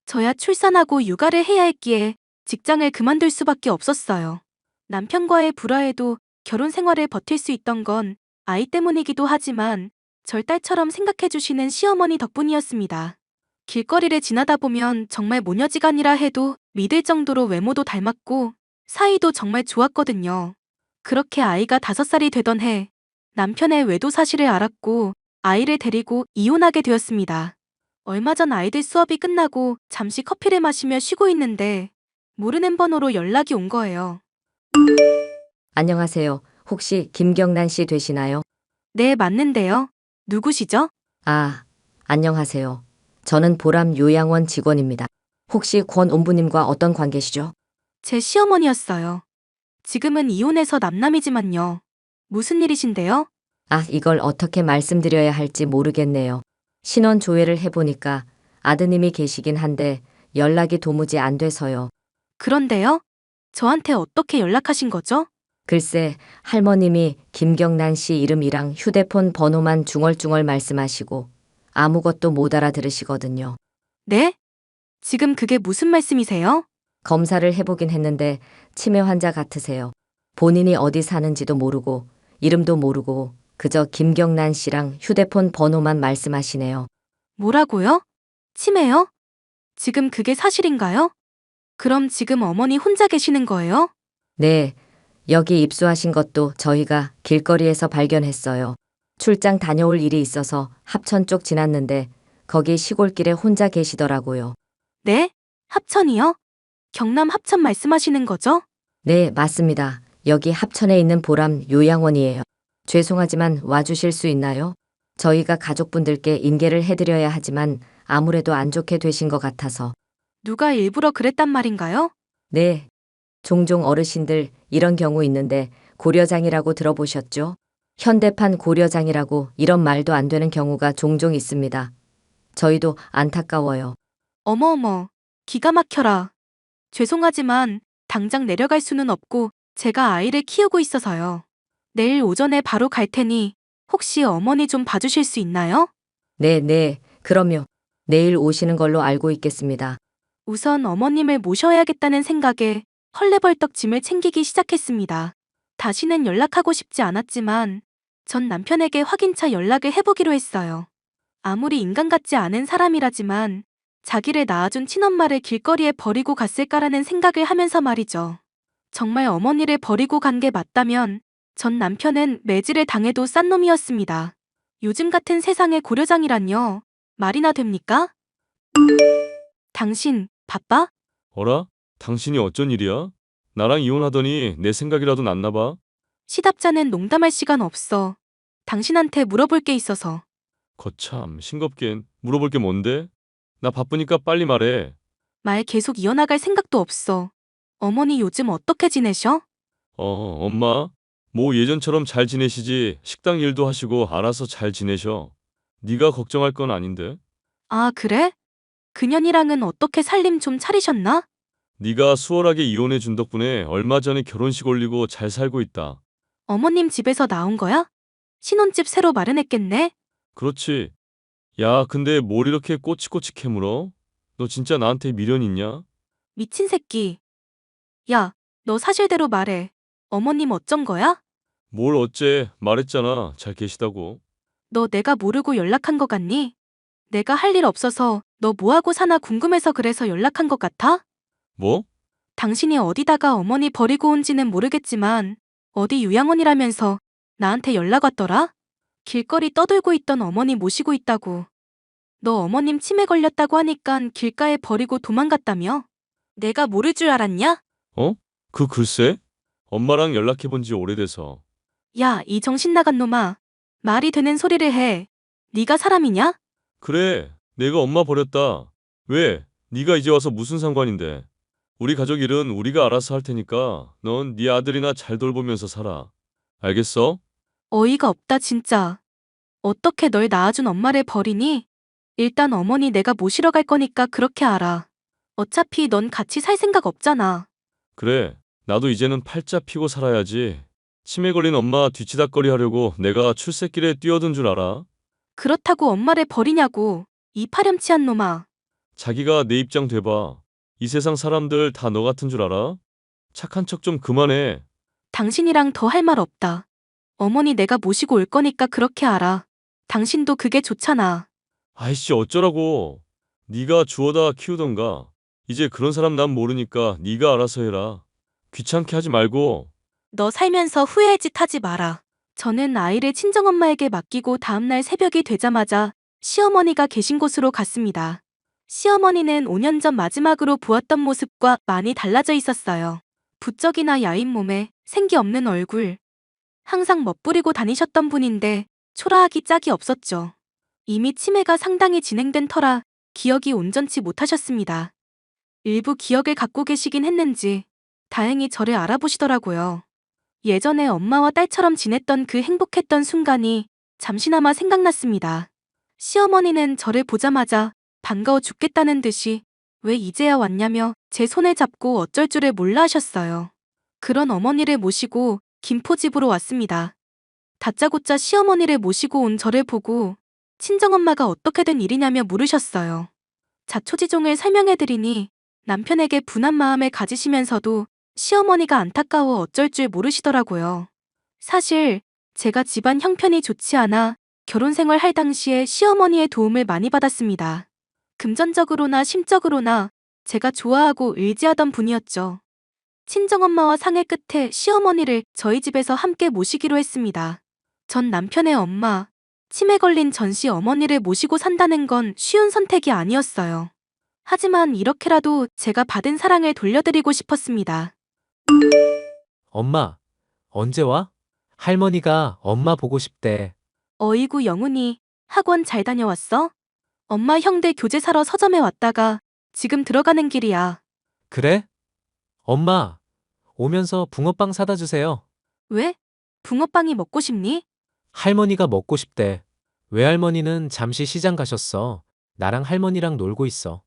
저야 출산하고 육아를 해야 했기에 직장을 그만둘 수밖에 없었어요. 남편과의 불화에도 결혼 생활을 버틸 수 있던 건 아이 때문이기도 하지만 절 딸처럼 생각해주시는 시어머니 덕분이었습니다. 길거리를 지나다 보면 정말 모녀지간이라 해도 믿을 정도로 외모도 닮았고 사이도 정말 좋았거든요. 그렇게 아이가 5살이 되던 해 남편의 외도 사실을 알았고 아이를 데리고 이혼하게 되었습니다. 얼마 전 아이들 수업이 끝나고 잠시 커피를 마시며 쉬고 있는데 모르는 번호로 연락이 온 거예요. 안녕하세요. 혹시 김경란 씨 되시나요? 네, 맞는데요. 누구시죠? 아, 안녕하세요. 저는 보람 요양원 직원입니다. 혹시 권 옴부님과 어떤 관계시죠? 제 시어머니였어요. 지금은 이혼해서 남남이지만요. 무슨 일이신데요? 아, 이걸 어떻게 말씀드려야 할지 모르겠네요. 신원 조회를 해보니까 아드님이 계시긴 한데 연락이 도무지 안 돼서요. 그런데요? 저한테 어떻게 연락하신 거죠? 글쎄, 할머님이 김경란 씨 이름이랑 휴대폰 번호만 중얼중얼 말씀하시고 아무것도 못 알아들으시거든요. 네? 지금 그게 무슨 말씀이세요? 검사를 해보긴 했는데 치매 환자 같으세요. 본인이 어디 사는지도 모르고 이름도 모르고 그저 김경란 씨랑 휴대폰 번호만 말씀하시네요. 뭐라고요? 치매요? 지금 그게 사실인가요? 그럼 지금 어머니 혼자 계시는 거예요? 네, 여기 입수하신 것도 저희가 길거리에서 발견했어요. 출장 다녀올 일이 있어서 합천 쪽 지났는데 거기 시골길에 혼자 계시더라고요. 네? 합천이요? 경남 합천 말씀하시는 거죠? 네, 맞습니다. 여기 합천에 있는 보람 요양원이에요. 죄송하지만 와주실 수 있나요? 저희가 가족분들께 인계를 해드려야 하지만 아무래도 안 좋게 되신 것 같아서. 누가 일부러 그랬단 말인가요? 네, 종종 어르신들 이런 경우 있는데 고려장이라고 들어보셨죠? 현대판 고려장이라고 이런 말도 안 되는 경우가 종종 있습니다. 저희도 안타까워요. 어머어머, 기가 막혀라. 죄송하지만 당장 내려갈 수는 없고 제가 아이를 키우고 있어서요. 내일 오전에 바로 갈 테니 혹시 어머니 좀 봐주실 수 있나요? 네, 그럼요. 내일 오시는 걸로 알고 있겠습니다. 우선 어머님을 모셔야겠다는 생각에 헐레벌떡 짐을 챙기기 시작했습니다. 다시는 연락하고 싶지 않았지만 전 남편에게 확인차 연락을 해보기로 했어요. 아무리 인간 같지 않은 사람이라지만 자기를 낳아준 친엄마를 길거리에 버리고 갔을까라는 생각을 하면서 말이죠. 정말 어머니를 버리고 간 게 맞다면 전 남편은 매질을 당해도 싼 놈이었습니다. 요즘 같은 세상에 고려장이란요. 말이나 됩니까? 당신 바빠? 어라? 당신이 어쩐 일이야? 나랑 이혼하더니 내 생각이라도 났나 봐. 시답자는 농담할 시간 없어. 당신한테 물어볼 게 있어서. 거참, 싱겁긴. 물어볼 게 뭔데? 나 바쁘니까 빨리 말해. 말 계속 이어나갈 생각도 없어. 어머니 요즘 어떻게 지내셔? 엄마? 뭐 예전처럼 잘 지내시지. 식당 일도 하시고 알아서 잘 지내셔. 네가 걱정할 건 아닌데. 아, 그래? 그년이랑은 어떻게 살림 좀 차리셨나? 네가 수월하게 이혼해 준 덕분에 얼마 전에 결혼식 올리고 잘 살고 있다. 어머님 집에서 나온 거야? 신혼집 새로 마련했겠네? 그렇지. 야, 근데 뭘 이렇게 꼬치꼬치 캐물어? 너 진짜 나한테 미련 있냐? 미친 새끼. 야, 너 사실대로 말해. 어머님 어쩐 거야? 뭘 어째 말했잖아. 잘 계시다고. 너 내가 모르고 연락한 거 같니? 내가 할 일 없어서 너 뭐하고 사나 궁금해서 그래서 연락한 것 같아? 뭐? 당신이 어디다가 어머니 버리고 온지는 모르겠지만 어디 요양원이라면서 나한테 연락 왔더라? 길거리 떠들고 있던 어머니 모시고 있다고. 너 어머님 치매 걸렸다고 하니깐 길가에 버리고 도망갔다며? 내가 모를 줄 알았냐? 그 글쎄? 엄마랑 연락해 본 지 오래돼서. 야, 이 정신 나간 놈아. 말이 되는 소리를 해. 네가 사람이냐? 그래, 내가 엄마 버렸다. 왜? 네가 이제 와서 무슨 상관인데. 우리 가족 일은 우리가 알아서 할 테니까 넌 네 아들이나 잘 돌보면서 살아. 알겠어? 어이가 없다 진짜. 어떻게 널 낳아준 엄마를 버리니? 일단 어머니 내가 모시러 갈 거니까 그렇게 알아. 어차피 넌 같이 살 생각 없잖아. 그래, 나도 이제는 팔자 피고 살아야지. 치매 걸린 엄마 뒤치다꺼리 하려고 내가 출세길에 뛰어든 줄 알아? 그렇다고 엄마를 버리냐고. 이 파렴치한 놈아. 자기가 내 입장 돼봐. 이 세상 사람들 다 너 같은 줄 알아? 착한 척 좀 그만해. 당신이랑 더 할 말 없다. 어머니 내가 모시고 올 거니까 그렇게 알아. 당신도 그게 좋잖아. 아이씨 어쩌라고. 네가 주워다 키우던가. 이제 그런 사람 난 모르니까 네가 알아서 해라. 귀찮게 하지 말고. 너 살면서 후회할 짓 하지 마라. 저는 아이를 친정엄마에게 맡기고 다음날 새벽이 되자마자 시어머니가 계신 곳으로 갔습니다. 시어머니는 5년 전 마지막으로 보았던 모습과 많이 달라져 있었어요. 부쩍이나 야윈 몸에 생기 없는 얼굴. 항상 멋부리고 다니셨던 분인데 초라하기 짝이 없었죠. 이미 치매가 상당히 진행된 터라 기억이 온전치 못하셨습니다. 일부 기억을 갖고 계시긴 했는지 다행히 저를 알아보시더라고요. 예전에 엄마와 딸처럼 지냈던 그 행복했던 순간이 잠시나마 생각났습니다. 시어머니는 저를 보자마자 반가워 죽겠다는 듯이 왜 이제야 왔냐며 제 손을 잡고 어쩔 줄을 몰라 하셨어요. 그런 어머니를 모시고 김포집으로 왔습니다. 다짜고짜 시어머니를 모시고 온 저를 보고 친정엄마가 어떻게 된 일이냐며 물으셨어요. 자초지종을 설명해드리니 남편에게 분한 마음을 가지시면서도 시어머니가 안타까워 어쩔 줄 모르시더라고요. 사실 제가 집안 형편이 좋지 않아 결혼 생활할 당시에 시어머니의 도움을 많이 받았습니다. 금전적으로나 심적으로나 제가 좋아하고 의지하던 분이었죠. 친정엄마와 상의 끝에 시어머니를 저희 집에서 함께 모시기로 했습니다. 전 남편의 엄마, 치매 걸린 전씨 어머니를 모시고 산다는 건 쉬운 선택이 아니었어요. 하지만 이렇게라도 제가 받은 사랑을 돌려드리고 싶었습니다. 엄마, 언제 와? 할머니가 엄마 보고 싶대. 어이구 영훈이, 학원 잘 다녀왔어? 엄마 형들 교재 사러 서점에 왔다가 지금 들어가는 길이야. 그래? 엄마, 오면서 붕어빵 사다 주세요. 왜? 붕어빵이 먹고 싶니? 할머니가 먹고 싶대. 외할머니는 잠시 시장 가셨어. 나랑 할머니랑 놀고 있어.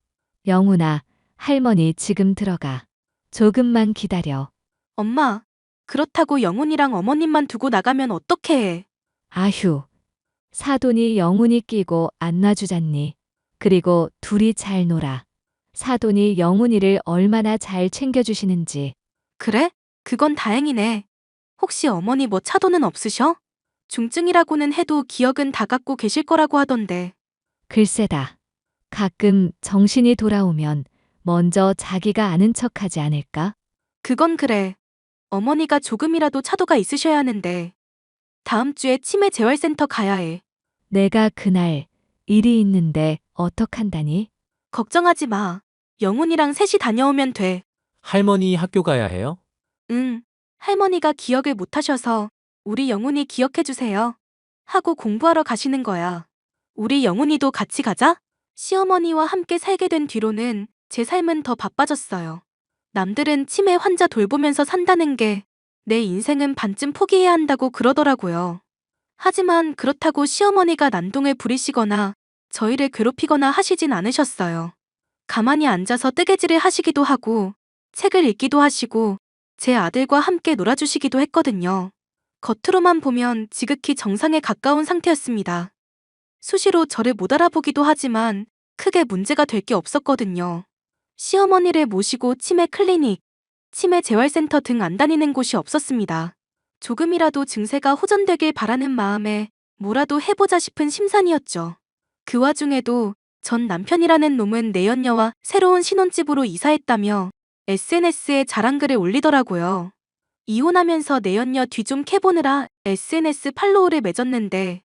영훈아, 할머니 지금 들어가. 조금만 기다려. 엄마, 그렇다고 영훈이랑 어머님만 두고 나가면 어떡해 해. 아휴, 사돈이 영훈이 끼고 안 놔주잖니. 그리고 둘이 잘 놀아. 사돈이 영훈이를 얼마나 잘 챙겨주시는지. 그래? 그건 다행이네. 혹시 어머니 뭐 차도는 없으셔? 중증이라고는 해도 기억은 다 갖고 계실 거라고 하던데. 글쎄다. 가끔 정신이 돌아오면 먼저 자기가 아는 척하지 않을까? 그건 그래. 어머니가 조금이라도 차도가 있으셔야 하는데. 다음 주에 치매 재활센터 가야 해. 내가 그날 일이 있는데 어떡한다니? 걱정하지 마. 영훈이랑 셋이 다녀오면 돼. 할머니 학교 가야 해요? 응. 할머니가 기억을 못 하셔서 우리 영훈이 기억해 주세요. 하고 공부하러 가시는 거야. 우리 영훈이도 같이 가자? 시어머니와 함께 살게 된 뒤로는 제 삶은 더 바빠졌어요. 남들은 치매 환자 돌보면서 산다는 게 내 인생은 반쯤 포기해야 한다고 그러더라고요. 하지만 그렇다고 시어머니가 난동을 부리시거나 저희를 괴롭히거나 하시진 않으셨어요. 가만히 앉아서 뜨개질을 하시기도 하고 책을 읽기도 하시고 제 아들과 함께 놀아주시기도 했거든요. 겉으로만 보면 지극히 정상에 가까운 상태였습니다. 수시로 저를 못 알아보기도 하지만 크게 문제가 될 게 없었거든요. 시어머니를 모시고 치매 클리닉, 치매 재활센터 등 안 다니는 곳이 없었습니다. 조금이라도 증세가 호전되길 바라는 마음에 뭐라도 해보자 싶은 심산이었죠. 그 와중에도 전 남편이라는 놈은 내연녀와 새로운 신혼집으로 이사했다며 SNS에 자랑글을 올리더라고요. 이혼하면서 내연녀 뒤 좀 캐보느라 SNS 팔로우를 맺었는데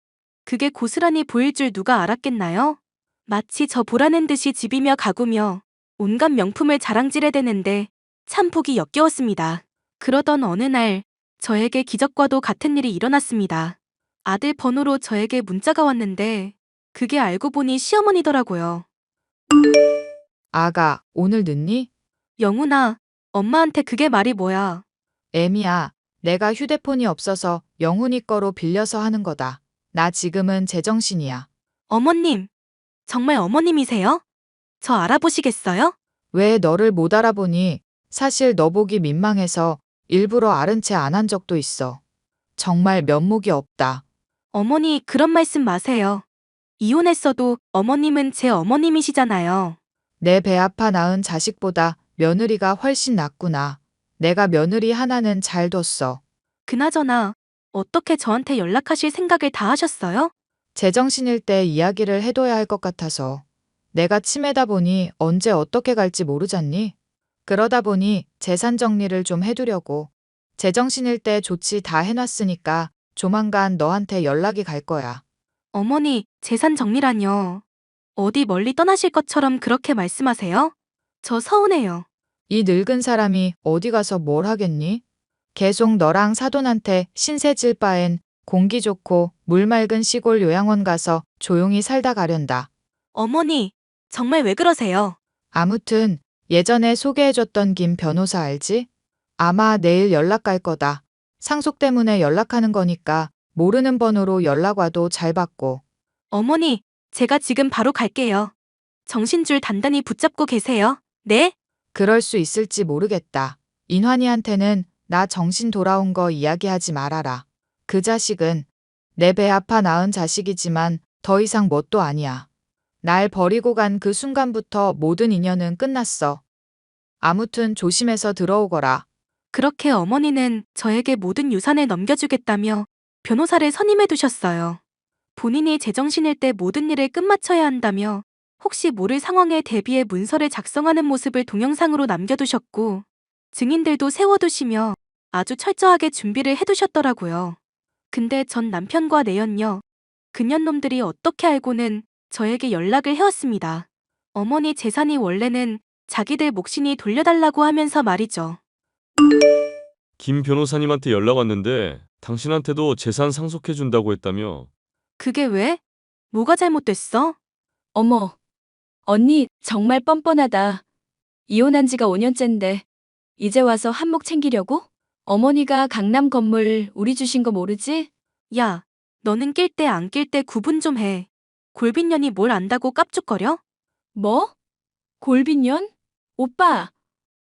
그게 고스란히 보일 줄 누가 알았겠나요? 마치 저 보라는 듯이 집이며 가구며 온갖 명품을 자랑질해대는데 참 보기 역겨웠습니다. 그러던 어느 날 저에게 기적과도 같은 일이 일어났습니다. 아들 번호로 저에게 문자가 왔는데 그게 알고 보니 시어머니더라고요. 아가, 오늘 늦니? 영훈아, 엄마한테 그게 말이 뭐야? 애미야, 내가 휴대폰이 없어서 영훈이 거로 빌려서 하는 거다. 나 지금은 제정신이야. 어머님, 정말 어머님이세요? 저 알아보시겠어요? 왜 너를 못 알아보니? 사실 너 보기 민망해서 일부러 아른 채 안 한 적도 있어. 정말 면목이 없다. 어머니, 그런 말씀 마세요. 이혼했어도 어머님은 제 어머님이시잖아요. 내 배 아파 낳은 자식보다 며느리가 훨씬 낫구나. 내가 며느리 하나는 잘 뒀어. 그나저나 어떻게 저한테 연락하실 생각을 다 하셨어요? 제정신일 때 이야기를 해둬야 할 것 같아서. 내가 치매다 보니 언제 어떻게 갈지 모르잖니? 그러다 보니 재산 정리를 좀 해두려고. 제정신일 때 조치 다 해놨으니까 조만간 너한테 연락이 갈 거야. 어머니, 재산 정리라뇨. 어디 멀리 떠나실 것처럼 그렇게 말씀하세요? 저 서운해요. 이 늙은 사람이 어디 가서 뭘 하겠니? 계속 너랑 사돈한테 신세 질 바엔 공기 좋고 물 맑은 시골 요양원 가서 조용히 살다 가련다. 어머니, 정말 왜 그러세요? 아무튼 예전에 소개해줬던 김 변호사 알지? 아마 내일 연락 갈 거다. 상속 때문에 연락하는 거니까 모르는 번호로 연락 와도 잘 받고. 어머니, 제가 지금 바로 갈게요. 정신줄 단단히 붙잡고 계세요. 네? 그럴 수 있을지 모르겠다. 인환이한테는 나 정신 돌아온 거 이야기하지 말아라. 그 자식은 내 배 아파 낳은 자식이지만 더 이상 뭣도 아니야. 날 버리고 간 그 순간부터 모든 인연은 끝났어. 아무튼 조심해서 들어오거라. 그렇게 어머니는 저에게 모든 유산을 넘겨주겠다며 변호사를 선임해 두셨어요. 본인이 제정신일 때 모든 일을 끝마쳐야 한다며 혹시 모를 상황에 대비해 문서를 작성하는 모습을 동영상으로 남겨두셨고 증인들도 세워두시며 아주 철저하게 준비를 해두셨더라고요. 근데 전 남편과 내연녀, 그년놈들이 어떻게 알고는 저에게 연락을 해왔습니다. 어머니 재산이 원래는 자기들 몫이니 돌려달라고 하면서 말이죠. 김 변호사님한테 연락 왔는데 당신한테도 재산 상속해준다고 했다며. 그게 왜? 뭐가 잘못됐어? 어머, 언니 정말 뻔뻔하다. 이혼한 지가 5년째인데 이제 와서 한몫 챙기려고? 어머니가 강남 건물 우리 주신 거 모르지? 야, 너는 낄 때 안 낄 때 구분 좀 해. 골빈년이 뭘 안다고 깝죽거려? 뭐? 골빈년? 오빠,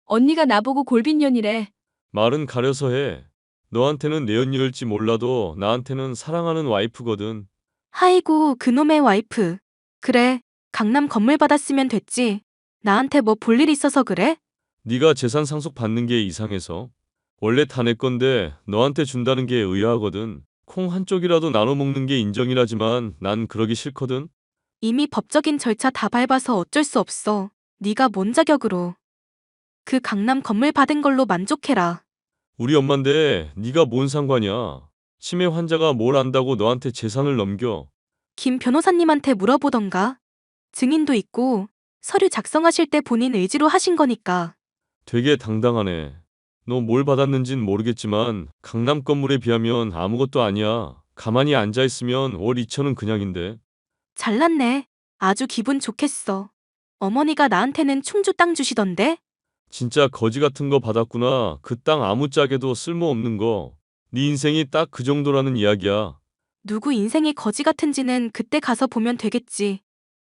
언니가 나보고 골빈년이래. 말은 가려서 해. 너한테는 내연녀일지 몰라도 나한테는 사랑하는 와이프거든. 아이고, 그놈의 와이프. 그래, 강남 건물 받았으면 됐지. 나한테 뭐 볼 일 있어서 그래? 네가 재산 상속 받는 게 이상해서. 원래 다 내 건데 너한테 준다는 게 의아하거든. 콩 한쪽이라도 나눠 먹는 게 인정이라지만 난 그러기 싫거든. 이미 법적인 절차 다 밟아서 어쩔 수 없어. 네가 뭔 자격으로. 그 강남 건물 받은 걸로 만족해라. 우리 엄만데 네가 뭔 상관이야. 치매 환자가 뭘 안다고 너한테 재산을 넘겨. 김 변호사님한테 물어보던가. 증인도 있고 서류 작성하실 때 본인 의지로 하신 거니까. 되게 당당하네. 너 뭘 받았는진 모르겠지만 강남 건물에 비하면 아무것도 아니야. 가만히 앉아있으면 월 2천은 그냥인데. 잘났네. 아주 기분 좋겠어. 어머니가 나한테는 충주 땅 주시던데? 진짜 거지 같은 거 받았구나. 그 땅 아무짝에도 쓸모없는 거. 네 인생이 딱 그 정도라는 이야기야. 누구 인생이 거지 같은지는 그때 가서 보면 되겠지.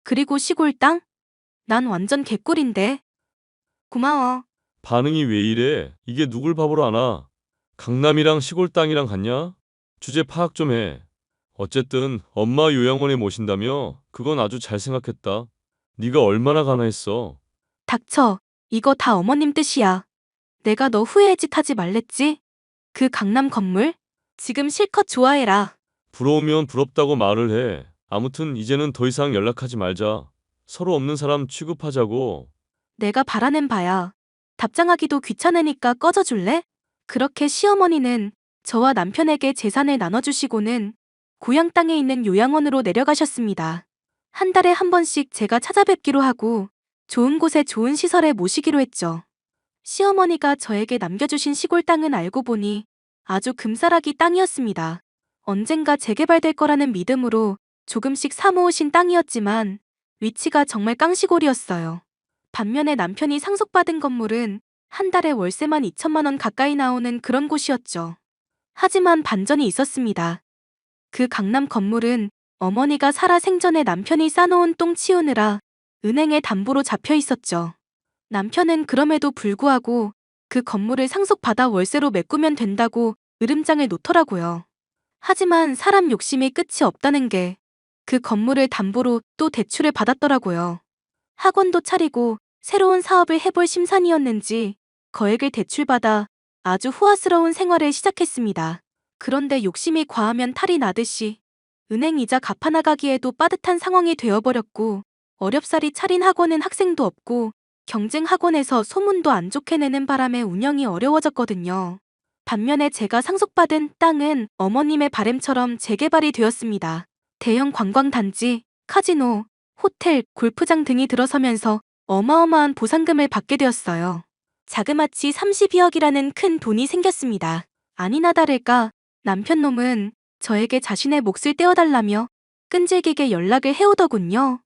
그리고 시골 땅? 난 완전 개꿀인데. 고마워. 반응이 왜 이래? 이게 누굴 바보로 아나? 강남이랑 시골 땅이랑 같냐? 주제 파악 좀 해. 어쨌든 엄마 요양원에 모신다며? 그건 아주 잘 생각했다. 네가 얼마나 가난했어. 닥쳐. 이거 다 어머님 뜻이야. 내가 너 후회의 짓 하지 말랬지? 그 강남 건물? 지금 실컷 좋아해라. 부러우면 부럽다고 말을 해. 아무튼 이제는 더 이상 연락하지 말자. 서로 없는 사람 취급하자고. 내가 바라는 바야. 답장하기도 귀찮으니까 꺼져줄래? 그렇게 시어머니는 저와 남편에게 재산을 나눠주시고는 고향 땅에 있는 요양원으로 내려가셨습니다. 한 달에 한 번씩 제가 찾아뵙기로 하고 좋은 곳에 좋은 시설에 모시기로 했죠. 시어머니가 저에게 남겨주신 시골 땅은 알고 보니 아주 금싸라기 땅이었습니다. 언젠가 재개발될 거라는 믿음으로 조금씩 사모으신 땅이었지만 위치가 정말 깡시골이었어요. 반면에 남편이 상속받은 건물은 한 달에 월세만 2천만 원 가까이 나오는 그런 곳이었죠. 하지만 반전이 있었습니다. 그 강남 건물은 어머니가 살아 생전에 남편이 싸놓은 똥 치우느라 은행에 담보로 잡혀 있었죠. 남편은 그럼에도 불구하고 그 건물을 상속받아 월세로 메꾸면 된다고 으름장을 놓더라고요. 하지만 사람 욕심이 끝이 없다는 게 그 건물을 담보로 또 대출을 받았더라고요. 학원도 차리고 새로운 사업을 해볼 심산이었는지 거액을 대출받아 아주 호화스러운 생활을 시작했습니다. 그런데 욕심이 과하면 탈이 나듯이 은행 이자 갚아나가기에도 빠듯한 상황이 되어버렸고, 어렵사리 차린 학원은 학생도 없고 경쟁 학원에서 소문도 안 좋게 내는 바람에 운영이 어려워졌거든요. 반면에 제가 상속받은 땅은 어머님의 바램처럼 재개발이 되었습니다. 대형 관광단지, 카지노, 호텔, 골프장 등이 들어서면서 어마어마한 보상금을 받게 되었어요. 자그마치 32억이라는 큰 돈이 생겼습니다. 아니나 다를까 남편 놈은 저에게 자신의 몫을 떼어달라며 끈질기게 연락을 해오더군요.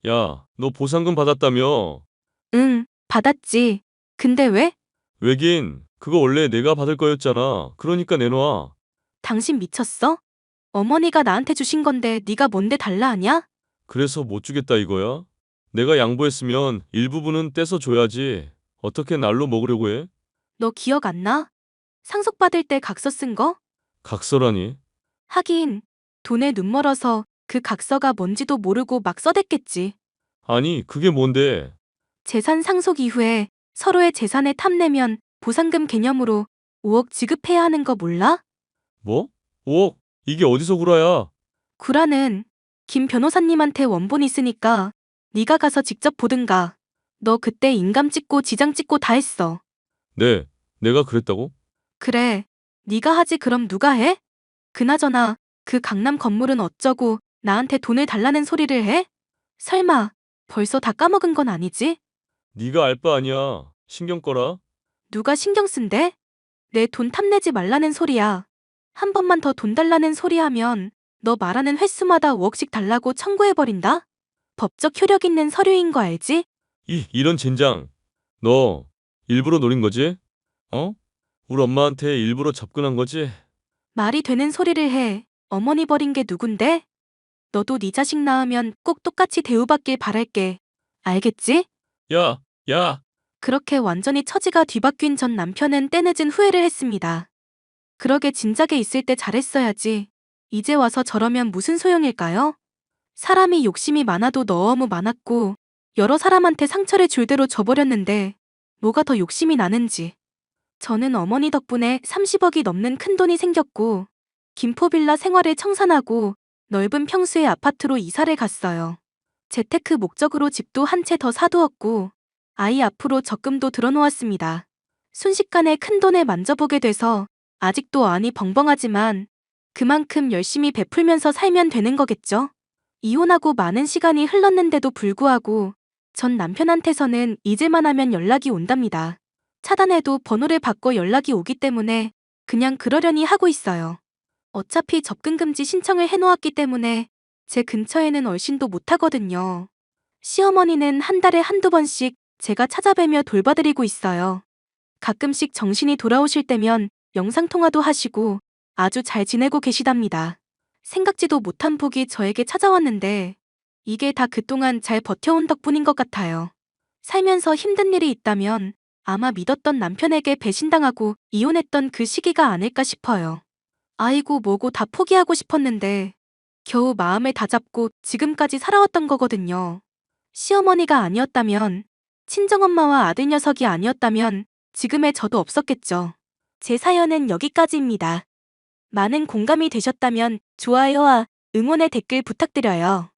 야, 너 보상금 받았다며? 응, 받았지. 근데 왜? 왜긴, 그거 원래 내가 받을 거였잖아. 그러니까 내놔. 당신 미쳤어? 어머니가 나한테 주신 건데 네가 뭔데 달라 하냐? 그래서 못 주겠다 이거야? 내가 양보했으면 일부분은 떼서 줘야지. 어떻게 날로 먹으려고 해? 너 기억 안 나? 상속받을 때 각서 쓴 거? 각서라니? 하긴 돈에 눈 멀어서 그 각서가 뭔지도 모르고 막 써댔겠지. 아니, 그게 뭔데? 재산 상속 이후에 서로의 재산을 탐내면 보상금 개념으로 5억 지급해야 하는 거 몰라? 뭐? 5억? 이게 어디서 구라야? 구라는 김 변호사님한테 원본 있으니까 네가 가서 직접 보든가. 너 그때 인감 찍고 지장 찍고 다 했어. 네, 내가 그랬다고? 그래, 네가 하지 그럼 누가 해? 그나저나 그 강남 건물은 어쩌고 나한테 돈을 달라는 소리를 해? 설마 벌써 다 까먹은 건 아니지? 네가 알 바 아니야. 신경 꺼라. 누가 신경 쓴대? 내 돈 탐내지 말라는 소리야. 한 번만 더 돈 달라는 소리 하면 너 말하는 횟수마다 5억씩 달라고 청구해버린다? 법적 효력 있는 서류인 거 알지? 이런 젠장. 너 일부러 노린 거지? 어? 우리 엄마한테 일부러 접근한 거지? 말이 되는 소리를 해. 어머니 버린 게 누군데? 너도 네 자식 낳으면 꼭 똑같이 대우받길 바랄게. 알겠지? 야, 야. 그렇게 완전히 처지가 뒤바뀐 전 남편은 때늦은 후회를 했습니다. 그러게 진작에 있을 때 잘했어야지. 이제 와서 저러면 무슨 소용일까요? 사람이 욕심이 많아도 너무 많았고 여러 사람한테 상처를 줄 대로 줘버렸는데 뭐가 더 욕심이 나는지. 저는 어머니 덕분에 30억이 넘는 큰돈이 생겼고 김포빌라 생활을 청산하고 넓은 평수의 아파트로 이사를 갔어요. 재테크 목적으로 집도 한 채 더 사두었고 아이 앞으로 적금도 들어놓았습니다. 순식간에 큰돈을 만져보게 돼서 아직도 안이 벙벙하지만 그만큼 열심히 베풀면서 살면 되는 거겠죠? 이혼하고 많은 시간이 흘렀는데도 불구하고 전 남편한테서는 잊을만 하면 연락이 온답니다. 차단해도 번호를 바꿔 연락이 오기 때문에 그냥 그러려니 하고 있어요. 어차피 접근금지 신청을 해놓았기 때문에 제 근처에는 얼씬도 못하거든요. 시어머니는 한 달에 한두 번씩 제가 찾아뵈며 돌봐드리고 있어요. 가끔씩 정신이 돌아오실 때면 영상통화도 하시고 아주 잘 지내고 계시답니다. 생각지도 못한 복이 저에게 찾아왔는데 이게 다 그동안 잘 버텨온 덕분인 것 같아요. 살면서 힘든 일이 있다면 아마 믿었던 남편에게 배신당하고 이혼했던 그 시기가 아닐까 싶어요. 아이고 뭐고 다 포기하고 싶었는데 겨우 마음을 다잡고 지금까지 살아왔던 거거든요. 시어머니가 아니었다면, 친정엄마와 아들 녀석이 아니었다면 지금의 저도 없었겠죠. 제 사연은 여기까지입니다. 많은 공감이 되셨다면 좋아요와 응원의 댓글 부탁드려요.